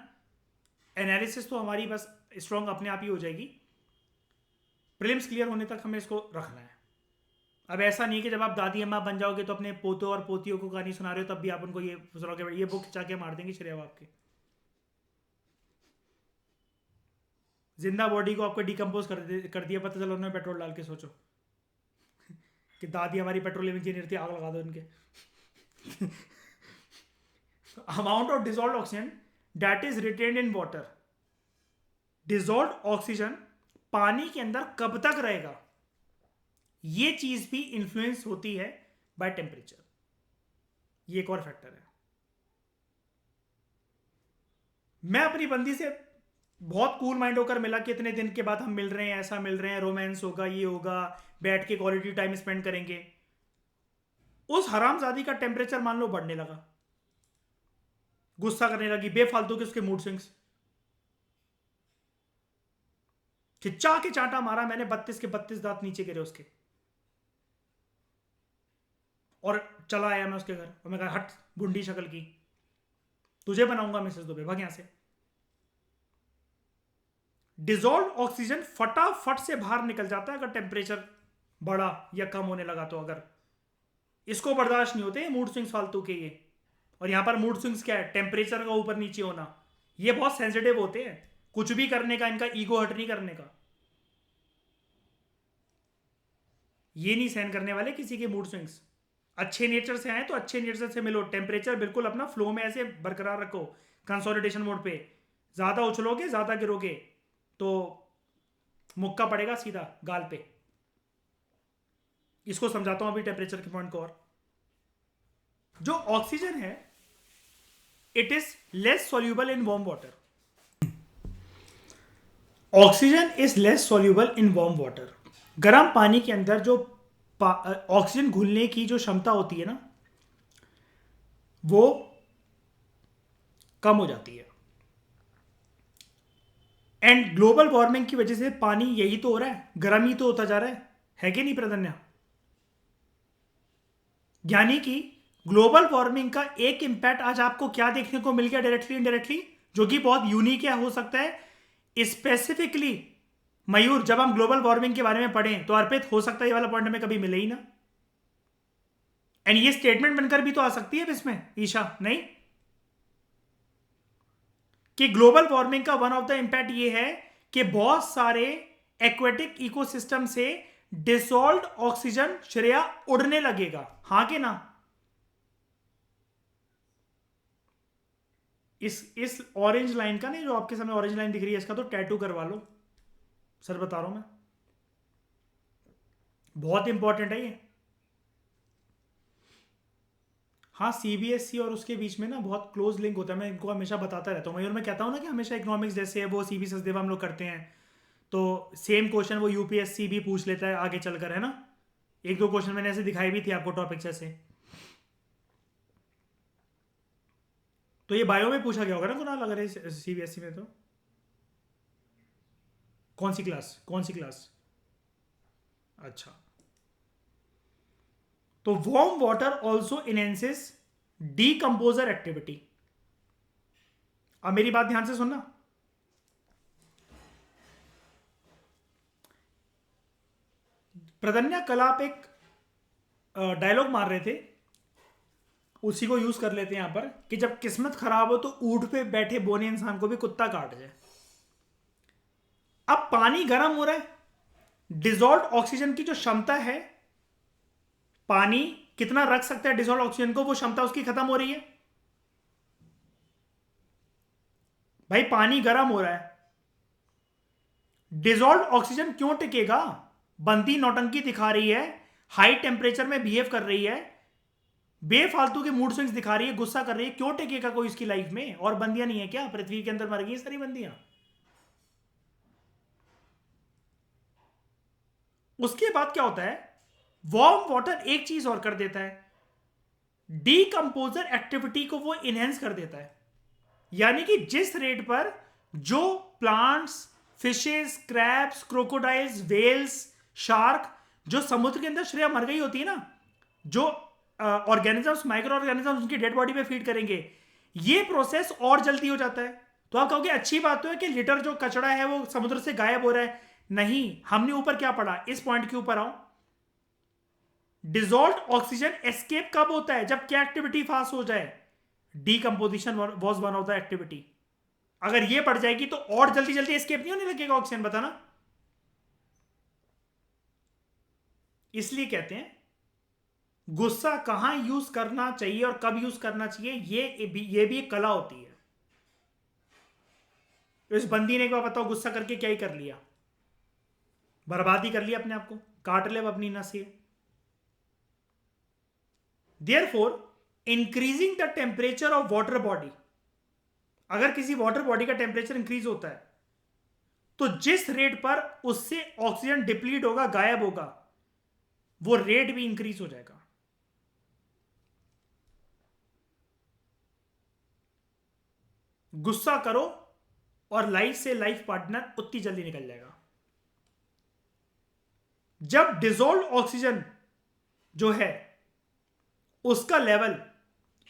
A: एनालिसिस तो हमारी बस स्ट्रॉन्ग अपने आप ही हो जाएगी, प्रिलिम्स क्लियर होने तक हमें इसको रखना है। अब ऐसा नहीं कि जब आप दादी अम्मा बन जाओगे तो अपने पोतों और पोतियों को कहानी सुना रहे हो तब भी आप उनको ये सुनाओगे, ये बुक खिंचा के मार देंगे श्रेया आपके। जिंदा बॉडी को आपको डिकम्पोज कर दिया, पता चला उन्होंने पेट्रोल डाल के, सोचो कि दादी हमारी पेट्रोलियम इंजीनियर थी, आग लगा दो इनके। Amount of dissolve oxygen that is retained in water, dissolve oxygen पानी के अंदर कब तक रहेगा, ये चीज भी इंफ्लुएंस होती है बाय टेम्परेचर। ये एक और फैक्टर है। मैं अपनी बंदी से बहुत कूल माइंड होकर मिला कि इतने दिन के बाद हम मिल रहे हैं, ऐसा मिल रहे हैं, रोमांस होगा, ये होगा, बैठ के क्वालिटी टाइम स्पेंड करेंगे। उस हरामजादी का टेम्परेचर मान लो बढ़ने लगा, गुस्सा करने लगी बेफालतू के, उसके मूड स्विंग्स, खिंचा के चांटा मारा मैंने, 32 के 32 दांत नीचे गिरे उसके, और चला आया मैं उसके घर और मैं कहा हट बुंडी शक्ल की, तुझे बनाऊंगा मिसेस दुबे, भाग यहां से। डिजॉल्व ऑक्सीजन फटाफट से बाहर निकल जाता है अगर टेम्परेचर बढ़ा या कम होने लगा तो। अगर इसको बर्दाश्त नहीं होते मूड स्विंग्स फालतू के ये, और यहां पर मूड स्विंग्स क्या है, टेम्परेचर का ऊपर नीचे होना, ये बहुत सेंसिटिव होते हैं, कुछ भी करने का इनका ईगो हर्ट नहीं करने का, ये नहीं सहन करने वाले किसी के मूड स्विंग्स। अच्छे नेचर से आए तो अच्छे नेचर से मिलो, टेम्परेचर बिल्कुल अपना फ्लो में ऐसे बरकरार रखो, कंसोलिडेशन मोड पे। ज्यादा उछलोगे ज्यादा गिरोगे तो मुक्का पड़ेगा सीधा गाल पे। इसको समझाता हूं अभी टेम्परेचर के पॉइंट को। और जो ऑक्सीजन है it is less soluble in warm water, oxygen is less soluble in warm water. गर्म पानी के अंदर जो ऑक्सीजन घुलने की जो क्षमता होती है ना, वो कम हो जाती है। एंड ग्लोबल वार्मिंग की वजह से पानी यही तो हो रहा है, गर्म ही तो होता जा रहा है कि नहीं प्रदन्या? यानी कि ग्लोबल वार्मिंग का एक इंपैक्ट आज आपको क्या देखने को मिल गया डायरेक्टली इनडायरेक्टली, जो कि बहुत यूनिक है, हो सकता है स्पेसिफिकली मयूर जब हम ग्लोबल वार्मिंग के बारे में पढ़ें तो अर्पित हो सकता है ये वाला पॉइंट हमें कभी मिले ही ना। एंड ये स्टेटमेंट बनकर भी तो आ सकती है इसमें ईशा, नहीं कि ग्लोबल वार्मिंग का वन ऑफ द इंपैक्ट ये है कि बहुत सारे एक्वेटिक इकोसिस्टम से डिसॉल्व्ड ऑक्सीजन श्रेया उड़ने लगेगा, हां के ना? इस ऑरेंज लाइन का नहीं, जो आपके सामने ऑरेंज लाइन दिख रही है, इसका तो टैटू करवा लो, सर बता रहा हूं मैं, बहुत इंपॉर्टेंट है ये। हाँ, सीबीएसई और उसके बीच में ना बहुत क्लोज लिंक होता है, मैं इनको हमेशा बताता रहता हूँ। मैं कहता हूँ ना कि हमेशा इकोनॉमिक्स जैसे है वो सीबी सचदेवा हम लोग करते हैं, तो सेम क्वेश्चन वो यूपीएससी भी पूछ लेता है आगे चलकर, है ना। एक दो क्वेश्चन मैंने ऐसे दिखाई भी थी आपको टॉपिक जैसे। तो ये बायो में पूछा गया होगा ना कुणाल, अगर सीबीएसई में तो कौन सी क्लास? अच्छा, तो warm water also enhances decomposer activity. अब मेरी बात ध्यान से सुनना, प्रदन्या कल आप एक डायलॉग मार रहे थे, उसी को यूज कर लेते हैं यहां पर, कि जब किस्मत खराब हो तो ऊंट पे बैठे बोने इंसान को भी कुत्ता काट जाए। अब पानी गर्म हो रहा है, डिसॉल्व ऑक्सीजन की जो क्षमता है, पानी कितना रख सकता है डिसॉल्व ऑक्सीजन को, वो क्षमता उसकी खत्म हो रही है। भाई पानी गर्म हो रहा है, डिसॉल्व ऑक्सीजन क्यों टिकेगा? बंदी नौटंकी दिखा रही है, हाई टेम्परेचर में बिहेव कर रही है, बेफालतू के मूड स्विंग्स दिखा रही है, गुस्सा कर रही है, क्यों टिकेगा कोई इसकी लाइफ में? और बंदियां नहीं है क्या पृथ्वी के अंदर? मर गई सारी बंदियां। उसके बाद क्या होता है, वार्म वाटर एक चीज और कर देता है, डीकंपोजर एक्टिविटी को वो इनहेंस कर देता है। यानी कि जिस रेट पर जो plants, fishes, crabs, crocodiles, whales, shark जो समुद्र के अंदर श्रेया मर गई होती है ना, जो ऑर्गेनिजम्स, माइक्रो ऑर्गेनिजम्स उनकी डेड बॉडी पे फीड करेंगे, ये प्रोसेस और जल्दी हो जाता है। तो आप कहोगे अच्छी बात तो है कि लिटर जो कचरा है वो समुद्र से गायब हो रहा है। नहीं, हमने ऊपर क्या पढ़ा, इस पॉइंट के ऊपर आओ। डिजोल्व ऑक्सीजन एस्केप कब होता है, जब क्या एक्टिविटी फास्ट हो जाए, decomposition was one of the activity. अगर ये बढ़ जाएगी तो और जल्दी जल्दी एस्केप नहीं होने लगेगा ऑक्सीजन, बताना। इसलिए कहते हैं गुस्सा कहां यूज करना चाहिए और कब यूज करना चाहिए, ये भी एक कला होती है। तो इस बंदी ने एक बार बताओ गुस्सा करके क्या ही कर लिया, बर्बादी कर लिया अपने आप को, काट ले अपनी नसें। Therefore increasing the temperature of water body, अगर किसी वाटर बॉडी का टेम्परेचर इंक्रीज होता है तो जिस रेट पर उससे ऑक्सीजन डिप्लीट होगा, गायब होगा, वो रेट भी इंक्रीज हो जाएगा। गुस्सा करो और लाइफ से लाइफ पार्टनर उतनी जल्दी निकल जाएगा। जब डिसॉल्व ऑक्सीजन जो है उसका level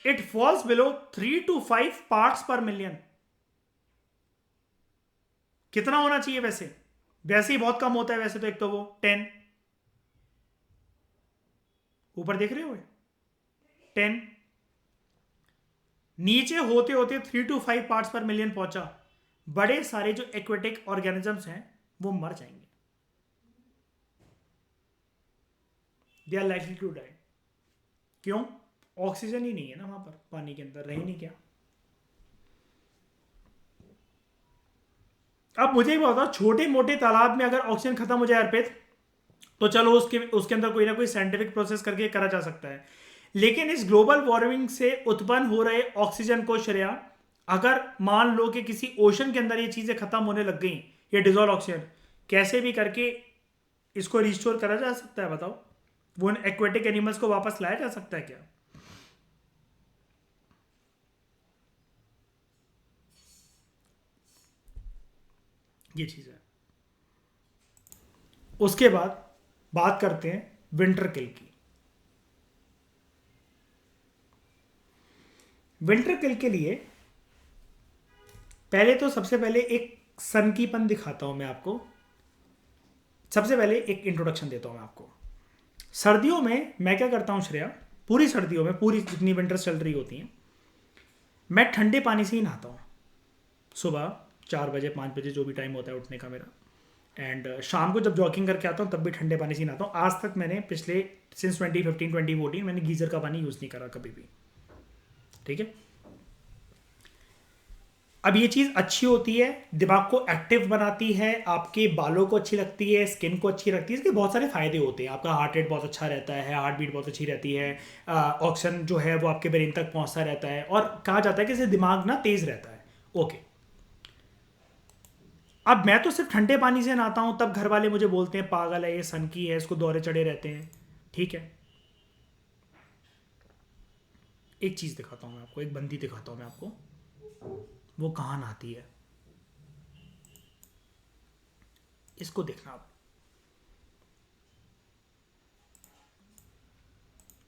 A: it falls below 3 to 5 parts पर मिलियन। कितना होना चाहिए वैसे, वैसे ही बहुत कम होता है वैसे तो, एक तो वो 10, ऊपर देख रहे हो 10, नीचे होते होते 3 to 5 पार्ट्स पर मिलियन पहुंचा, बड़े सारे जो एक्वेटिक ऑर्गेनिजम्स हैं वो मर जाएंगे, they are likely to die. क्यों? ऑक्सीजन ही नहीं है ना वहां पर, पानी के अंदर रही नहीं क्या। अब मुझे भी बताओ, छोटे मोटे तालाब में अगर ऑक्सीजन खत्म हो जाए अर्पित, तो चलो उसके उसके अंदर कोई ना कोई साइंटिफिक प्रोसेस करके करा जा सकता है, लेकिन इस ग्लोबल वार्मिंग से उत्पन्न हो रहे ऑक्सीजन को श्रेया, अगर मान लो कि किसी ओशन के अंदर ये चीजें खत्म होने लग गई, ये डिजॉल्व ऑक्सीजन, कैसे भी करके इसको रिस्टोर करा जा सकता है बताओ? वो उन एक्वेटिक एनिमल्स को वापस लाया जा सकता है क्या? ये चीज है। उसके बाद बात करते हैं विंटर किल की। विंटर किल के लिए पहले तो सबसे पहले एक सनकीपन दिखाता हूं मैं आपको। सबसे पहले एक इंट्रोडक्शन देता हूं मैं आपको। सर्दियों में मैं क्या करता हूं श्रेया, पूरी सर्दियों में, पूरी जितनी विंटर चल रही होती हैं, मैं ठंडे पानी से ही नहाता हूं। सुबह 4 बजे 5 बजे जो भी टाइम होता है उठने का मेरा, एंड शाम को जब जॉगिंग करके आता हूँ तब भी ठंडे पानी से ही नहाता हूँ। आज तक मैंने पिछले सिंस 2015 2014 मैंने गीजर का पानी यूज़ नहीं करा कभी भी, ठीक है। अब ये चीज़ अच्छी होती है, दिमाग को एक्टिव बनाती है, आपके बालों को अच्छी लगती है, स्किन को अच्छी लगती है, इसके बहुत सारे फायदे होते हैं। आपका हार्ट रेट बहुत अच्छा रहता है, हार्ट बीट बहुत अच्छी रहती है, ऑक्सीजन जो है वो आपके ब्रेन तक पहुंचता रहता है, और कहा जाता है कि इससे दिमाग ना तेज रहता है। ओके, अब मैं तो सिर्फ ठंडे पानी से नहाता हूं, तब घर वाले मुझे बोलते हैं पागल है, ये सन की है, इसको दौरे चढ़े रहते हैं। ठीक है, एक चीज दिखाता हूं मैं आपको, एक बंदी दिखाता हूं मैं आपको, वो कहाँ नहाती है, इसको देखना आप,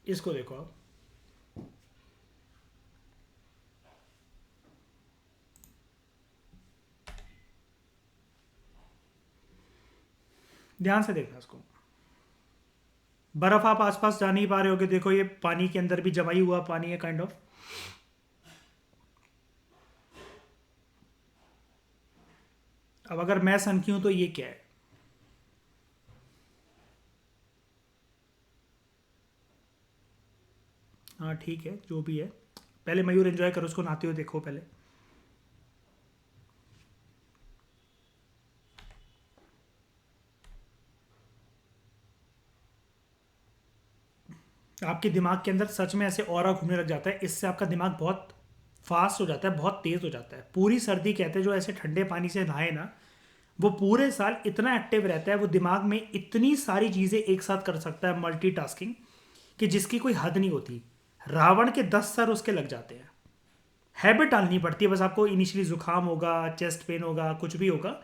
A: इसको देखो आप। ध्यान से देखना इसको, बर्फ आप आसपास जा नहीं पा रहे होगे, देखो ये पानी के अंदर भी जमाई हुआ पानी है काइंड ऑफ। अब अगर मैं सन की हूं तो ये क्या है? हाँ ठीक है, जो भी है, पहले मयूर एंजॉय करो उसको नहाते हुए देखो पहले। आपके दिमाग के अंदर सच में ऐसे ऑरा घूमने लग जाता है, इससे आपका दिमाग बहुत फास्ट हो जाता है, बहुत तेज हो जाता है। पूरी सर्दी कहते हैं जो ऐसे ठंडे पानी से नहाए ना, वो पूरे साल इतना एक्टिव रहता है, वो दिमाग में इतनी सारी चीज़ें एक साथ कर सकता है, मल्टीटास्किंग, कि जिसकी कोई हद नहीं होती। रावण के 10 सर उसके लग जाते हैं। हैबिट डालनी पड़ती है बस आपको, इनिशियली जुकाम होगा, चेस्ट पेन होगा, कुछ भी होगा,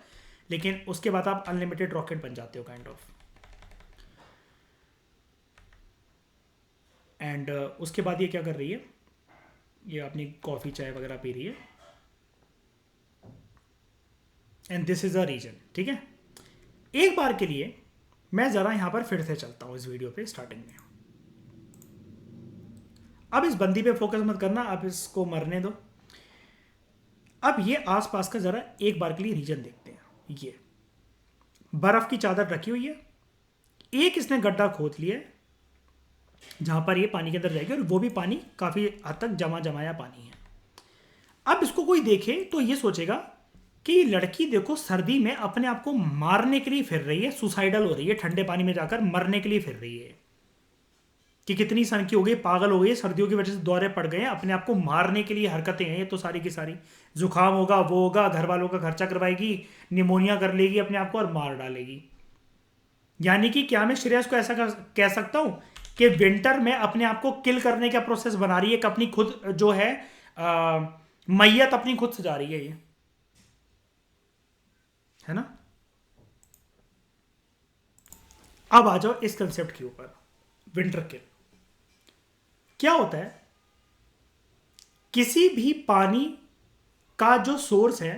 A: लेकिन उसके बाद आप अनलिमिटेड रॉकेट बन जाते हो काइंड ऑफ। एंड उसके बाद ये क्या कर रही है, ये अपनी कॉफ़ी चाय वगैरह पी रही है, and this is a reason. ठीक है, एक बार के लिए मैं ज़रा यहाँ पर फिर से चलता हूँ इस वीडियो पे स्टार्टिंग में। अब इस बंदी पे फोकस मत करना, अब इसको मरने दो। अब ये आसपास का ज़रा एक बार के लिए रीजन देखते हैं। ये बर्फ़ की चादर रखी हुई है, एक इसने गड्ढा खोद लिया है जहाँ पर ये पानी के अंदर जाएगी, और वो भी पानी काफ़ी हद तक जमा जमाया पानी है। अब इसको कोई देखे तो ये सोचेगा कि ये लड़की देखो सर्दी में अपने आप को मारने के लिए फिर रही है, सुसाइडल हो रही है, ठंडे पानी में जाकर मरने के लिए फिर रही है, कि कितनी सनकी हो गई, पागल हो गई, सर्दियों की वजह से दौरे पड़ गए हैं, अपने आप को मारने के लिए हरकतें हैं ये तो सारी की सारी। जुकाम होगा, वो होगा, घर वालों का खर्चा करवाएगी, निमोनिया कर लेगी अपने आप को और मार डालेगी। यानी कि क्या मैं श्रेयस को ऐसा कह सकता हूं कि विंटर में अपने आप को किल करने का प्रोसेस बना रही है, कि अपनी खुद जो है मैयत अपनी खुद सजा रही है, ये है ना। अब आ जाओ इस कंसेप्ट के ऊपर, विंटर किल क्या होता है। किसी भी पानी का जो सोर्स है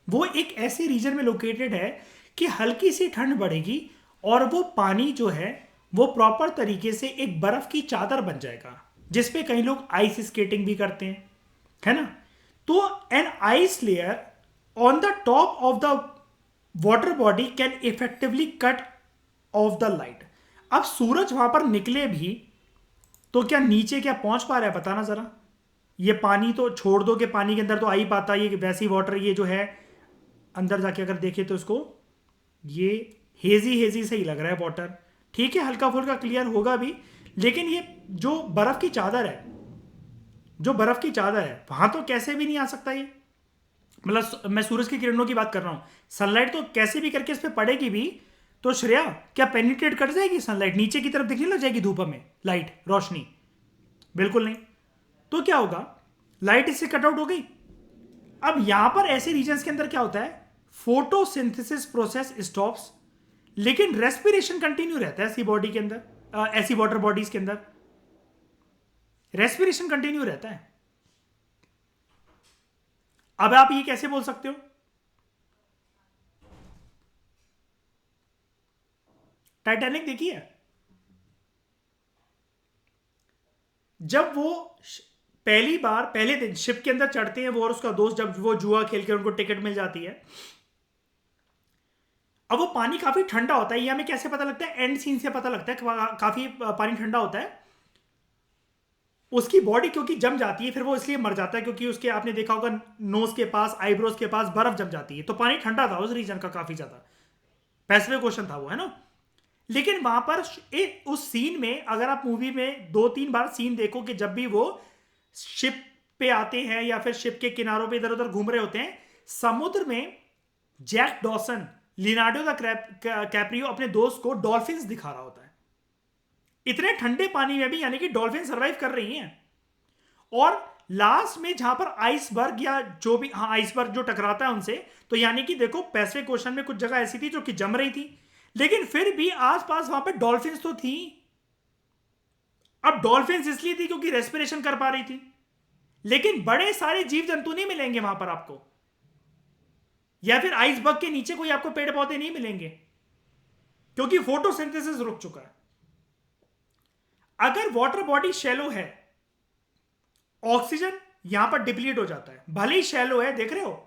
A: वो एक ऐसे रीजन में लोकेटेड है कि हल्की सी ठंड बढ़ेगी और वो पानी जो है वो प्रॉपर तरीके से एक बर्फ की चादर बन जाएगा, जिसपे कई लोग आइस स्केटिंग भी करते हैं, है ना। तो an ice layer on the top of the water body can effectively cut off the light. अब सूरज वहां पर निकले भी तो क्या नीचे क्या पहुंच पा रहा है, बताना जरा। ये पानी तो छोड़ दो कि पानी के अंदर तो आ ही पाता, ये वैसी वाटर ये जो है अंदर जाके अगर देखे तो इसको ये हेजी हेजी से ही लग रहा है वाटर। ठीक है, हल्का फुल्का क्लियर होगा भी, लेकिन ये जो बर्फ की चादर है, जो बर्फ की चादर है वहां तो कैसे भी नहीं आ सकता ये। मतलब मैं सूरज की किरणों की बात कर रहा हूं, सनलाइट तो कैसे भी करके इस पर पड़ेगी भी, तो श्रेया क्या पेनिट्रेट कर जाएगी सनलाइट, नीचे की तरफ दिखने लग जाएगी धूप में लाइट रोशनी, बिल्कुल नहीं। तो क्या होगा, लाइट इससे कट आउट हो गई। अब यहां पर ऐसे रीजन्स के अंदर क्या होता है, फोटोसिंथेसिस प्रोसेस स्टॉप्स, लेकिन रेस्पिरेशन कंटिन्यू रहता है ऐसी बॉडी के अंदर, ऐसी वाटर बॉडीज के अंदर रेस्पिरेशन कंटिन्यू रहता है। अब आप ये कैसे बोल सकते हो, टाइटैनिक देखिए, जब वो पहली बार पहले दिन शिप के अंदर चढ़ते हैं वो और उसका दोस्त, जब वो जुआ खेल के उनको टिकट मिल जाती है, अब वो पानी काफी ठंडा होता है। ये हमें कैसे पता लगता है, एंड सीन से पता लगता है काफी पानी ठंडा होता है। उसकी बॉडी क्योंकि जम जाती है, फिर वो इसलिए मर जाता है क्योंकि उसके, आपने देखा होगा नोज के पास, आईब्रोज के पास बर्फ जम जाती है, तो पानी ठंडा था उस रीजन का काफी ज्यादा, पैसिफिक ओशन था वो, है ना। लेकिन वहां पर उस सीन में अगर आप मूवी में 2-3 बार सीन देखो कि जब भी वो शिप पे आते हैं या फिर शिप के किनारों पे इधर उधर घूम रहे होते हैं, समुद्र में जैक डॉसन, लिनार्डो दा कैप्रियो अपने दोस्त को डॉल्फिन्स दिखा रहा होता है इतने ठंडे पानी में भी, यानी कि डॉल्फिन सर्वाइव कर रही हैं। और लास्ट में जहां पर आइसबर्ग या जो भी, हाँ आइसबर्ग जो टकराता है उनसे, तो यानी कि देखो पैसिफिक ओशन में कुछ जगह ऐसी थी जो कि जम रही थी, लेकिन फिर भी आसपास वहां पे डॉल्फिन्स तो थी। अब डॉल्फिन्स इसलिए थी क्योंकि रेस्पिरेशन कर पा रही थी, लेकिन बड़े सारे जीव जंतु नहीं मिलेंगे वहां पर आपको, या फिर आइसबर्ग के नीचे कोई आपको पेड़ पौधे नहीं मिलेंगे क्योंकि फोटोसिंथेसिस रुक चुका है। अगर वाटर बॉडी शैलो है, ऑक्सीजन यहां पर डिप्लीट हो जाता है, भले ही शैलो है, देख रहे हो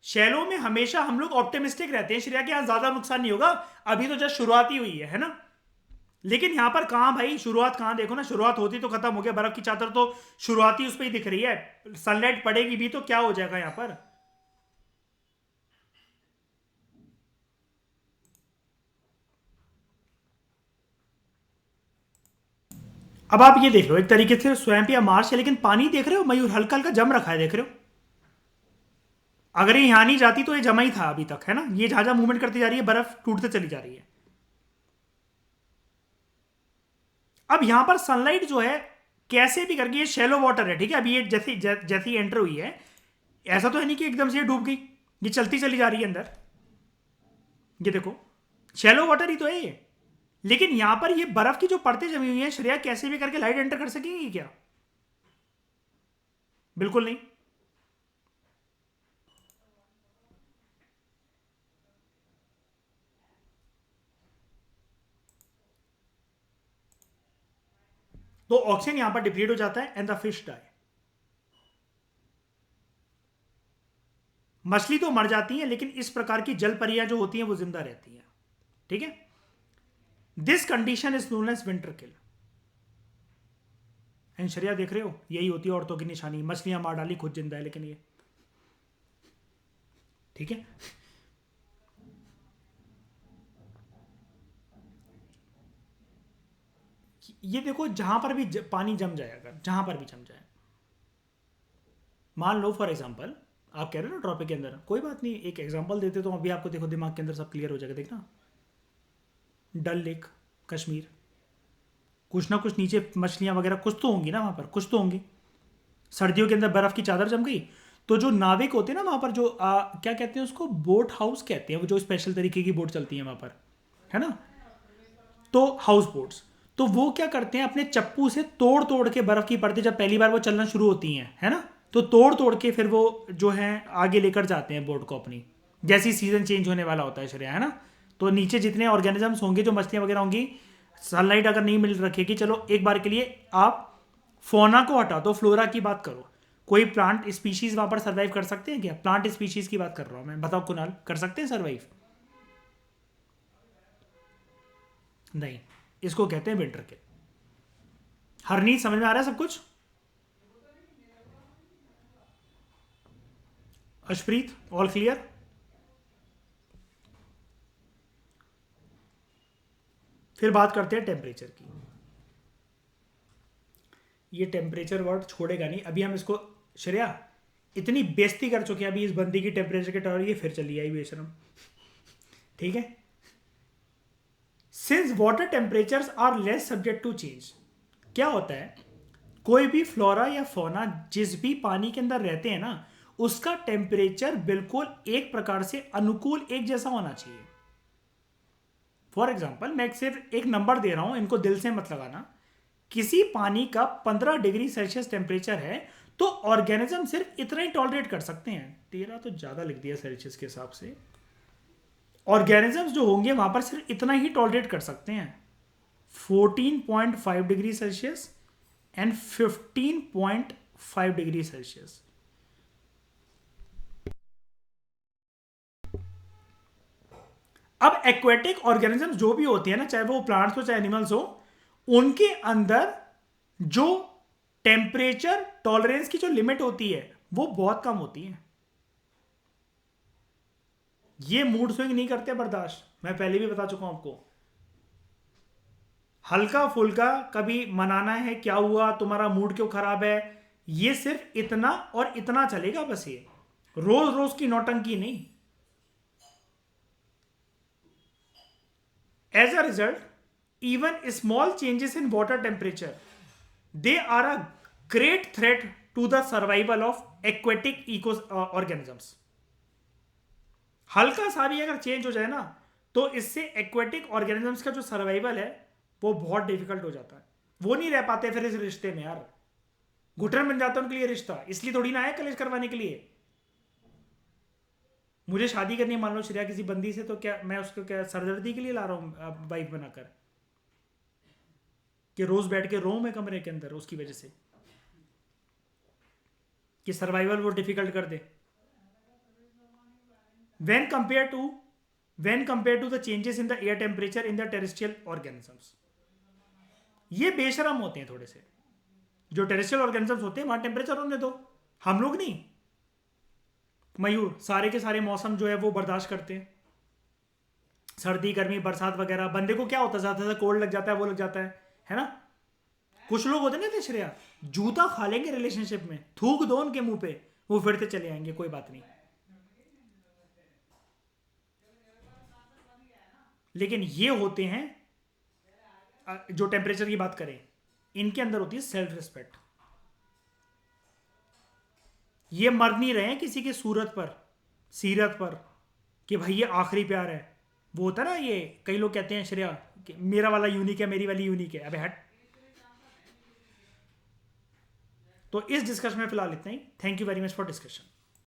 A: शैलो में हमेशा हम लोग ऑप्टिमिस्टिक रहते हैं श्रेया के यहां ज्यादा नुकसान नहीं होगा, अभी तो जस्ट शुरुआत ही हुई है ना। लेकिन यहां पर कहां भाई शुरुआत, कहां देखो ना, शुरुआत होती तो खत्म हो गया, बर्फ की चादर तो शुरुआत ही उस पर ही दिख रही है, सनलाइट पड़ेगी भी तो क्या हो जाएगा यहां पर। अब आप ये देख लो, एक तरीके से स्वयं या मार्स है, लेकिन पानी देख रहे हो मयूर हल्का हल्का जम रखा है, देख रहे हो। अगर ये यहां नहीं जाती तो ये जमा ही था अभी तक, है ना। ये जहां जहां मूवमेंट करती जा रही है बर्फ टूटते चली जा रही है। अब यहां पर सनलाइट जो है कैसे भी करके, ये शैलो वाटर है, ठीक है, अभी ये जैसी जैसी एंटर हुई है, ऐसा तो है नहीं कि एकदम से ये डूब गई, ये चलती चली जा रही है अंदर, ये देखो शैलो वाटर ही तो है ये। लेकिन यहां पर ये बर्फ की जो परतें जमी हुई हैं, श्रेया कैसे भी करके लाइट एंटर कर सकेंगी क्या? बिल्कुल नहीं। तो ऑक्सीजन यहां पर डिप्लीट हो जाता है एंड द फिश डाई। मछली तो मर जाती है, लेकिन इस प्रकार की जल परियां जो होती हैं वो जिंदा रहती हैं। ठीक है, this condition is known as winter kill. शरिया देख रहे हो, यही होती है औरतों की निशानी। मछलियां मार डाली, खुद जिंदा है, लेकिन ये ठीक है। ये देखो, जहां पर भी पानी जम जाए, अगर जहां पर भी जम जाए, मान लो फॉर एग्जांपल आप कह रहे हो ना टॉपिक के अंदर, कोई बात नहीं, एक एग्जांपल देते तो अभी आपको देखो दिमाग के अंदर सब क्लियर हो जाएगा। देखना, डल लेक, कश्मीर, कुछ ना कुछ नीचे मछलियां वगैरह कुछ तो होंगी ना वहां पर, कुछ तो होंगी। सर्दियों के अंदर बर्फ की चादर जम गई, तो जो नाविक होते हैं ना वहां पर, जो क्या कहते हैं उसको, बोट हाउस कहते हैं, वो जो स्पेशल तरीके की बोट चलती है वहां पर, है ना, तो हाउस बोट्स, तो वो क्या करते हैं, अपने चप्पू से तोड़ तोड़ के बर्फ की परतें, जब पहली बार वो चलना शुरू होती हैं, है ना, तो तोड़ तोड़ के फिर वो जो है आगे लेकर जाते हैं बोट को अपनी, जैसी सीजन चेंज होने वाला होता है श्रेया, है ना। तो नीचे जितने ऑर्गेनिजम्स होंगे, जो मछलियां वगैरह होंगी, सनलाइट अगर नहीं मिल रखेगी, चलो एक बार के लिए आप फोना को हटा दो, फ्लोरा की बात करो। कोई प्लांट स्पीशीज वहां पर सर्वाइव कर सकते हैं क्या? प्लांट स्पीशीज की बात कर रहा हूं मैं, बताओ कुणाल, कर सकते हैं सर्वाइव? नहीं, इसको कहते हैं विंटर किल। हरनीत समझ में आ रहा है सब कुछ? Ashpreet, all clear? फिर बात करते हैं टेम्परेचर की। ये टेम्परेचर वर्ड छोड़ेगा नहीं, अभी हम इसको, श्रेया इतनी बेइज्जती कर चुके हैं अभी इस बंदी की टेम्परेचर के टॉर, ये फिर चली आई बेशरम। ठीक है, since water temperatures are less subject to change, क्या होता है, कोई भी फ्लोरा या फोना जिस भी पानी के अंदर रहते हैं ना, उसका टेम्परेचर बिल्कुल एक प्रकार से अनुकूल एक जैसा होना चाहिए। फॉर एग्जाम्पल, मैं सिर्फ एक नंबर दे रहा हूं, इनको दिल से मत लगाना। किसी पानी का 15 डिग्री सेल्सियस टेम्परेचर है, तो ऑर्गेनिज्म सिर्फ इतना ही टॉलरेट कर सकते हैं। 13 तो ज्यादा लिख दिया सेल्सियस के हिसाब से। ऑर्गेनिजम्स जो होंगे वहां पर सिर्फ इतना ही टॉलरेट कर सकते हैं, 14.5 degree Celsius and 15.5 degree Celsius. अब एक्वेटिक ऑर्गेनिजम्स जो भी होते हैं ना, चाहे वो प्लांट्स हो चाहे एनिमल्स हो, उनके अंदर जो टेम्परेचर टॉलरेंस की जो लिमिट होती है वो बहुत कम होती है। ये मूड स्विंग नहीं करते बर्दाश्त, मैं पहले भी बता चुका हूं आपको। हल्का फुल्का कभी मनाना है, क्या हुआ तुम्हारा मूड क्यों खराब है, ये सिर्फ इतना और इतना चलेगा बस, ये रोज रोज की नौटंकी नहीं। As a result, even small changes in water temperature, they are a great threat to the survival of aquatic organisms। हल्का सा भी अगर चेंज हो जाए ना, तो इससे एक्वेटिक ऑर्गेनिजम्स का जो सर्वाइवल है वो बहुत डिफिकल्ट हो जाता है। वो नहीं रह पाते फिर इस रिश्ते में यार, घुटन बन जाता है उनके लिए रिश्ता। इसलिए थोड़ी ना आया कलेश करवाने के लिए। मुझे शादी करनी है मान लो श्रेया किसी बंदी से, तो क्या मैं उसको क्या सरदर्दी के लिए ला रहा हूँ वाइफ बनाकर, कि रोज बैठ के रो मैं कमरे के अंदर उसकी वजह से, कि सर्वाइवल वो डिफिकल्ट कर दे। when compared to when compared to the changes in the air temperature in the terrestrial organisms, ये बेशरम होते हैं थोड़े से। जो टेरेस्ट्रियल ऑर्गेनिजम्स होते हैं वहां टेम्परेचर होने दो, हम लोग नहीं। मयूर सारे के सारे मौसम जो है वो बर्दाश्त करते हैं, सर्दी गर्मी बरसात वगैरह। बंदे को क्या होता है, ज्यादा कोल्ड लग जाता है, वो लग जाता है ना। कुछ लोग होते ना श्रेया, जूता खा लेंगे रिलेशनशिप में, थूक दो उनके मुंह पे, वो फिर से चले आएंगे, कोई बात नहीं। लेकिन ये होते हैं जो टेम्परेचर की बात करें, इनके अंदर होती है सेल्फ रिस्पेक्ट। ये मर नहीं रहे हैं किसी की सूरत पर, सीरत पर, कि भाई ये आखिरी प्यार है। वो होता है ना, ये कई लोग कहते हैं श्रेया कि मेरा वाला यूनिक है, मेरी वाली यूनिक है, अबे हट। तो इस डिस्कशन में फिलहाल इतना ही। Thank you very much for discussion.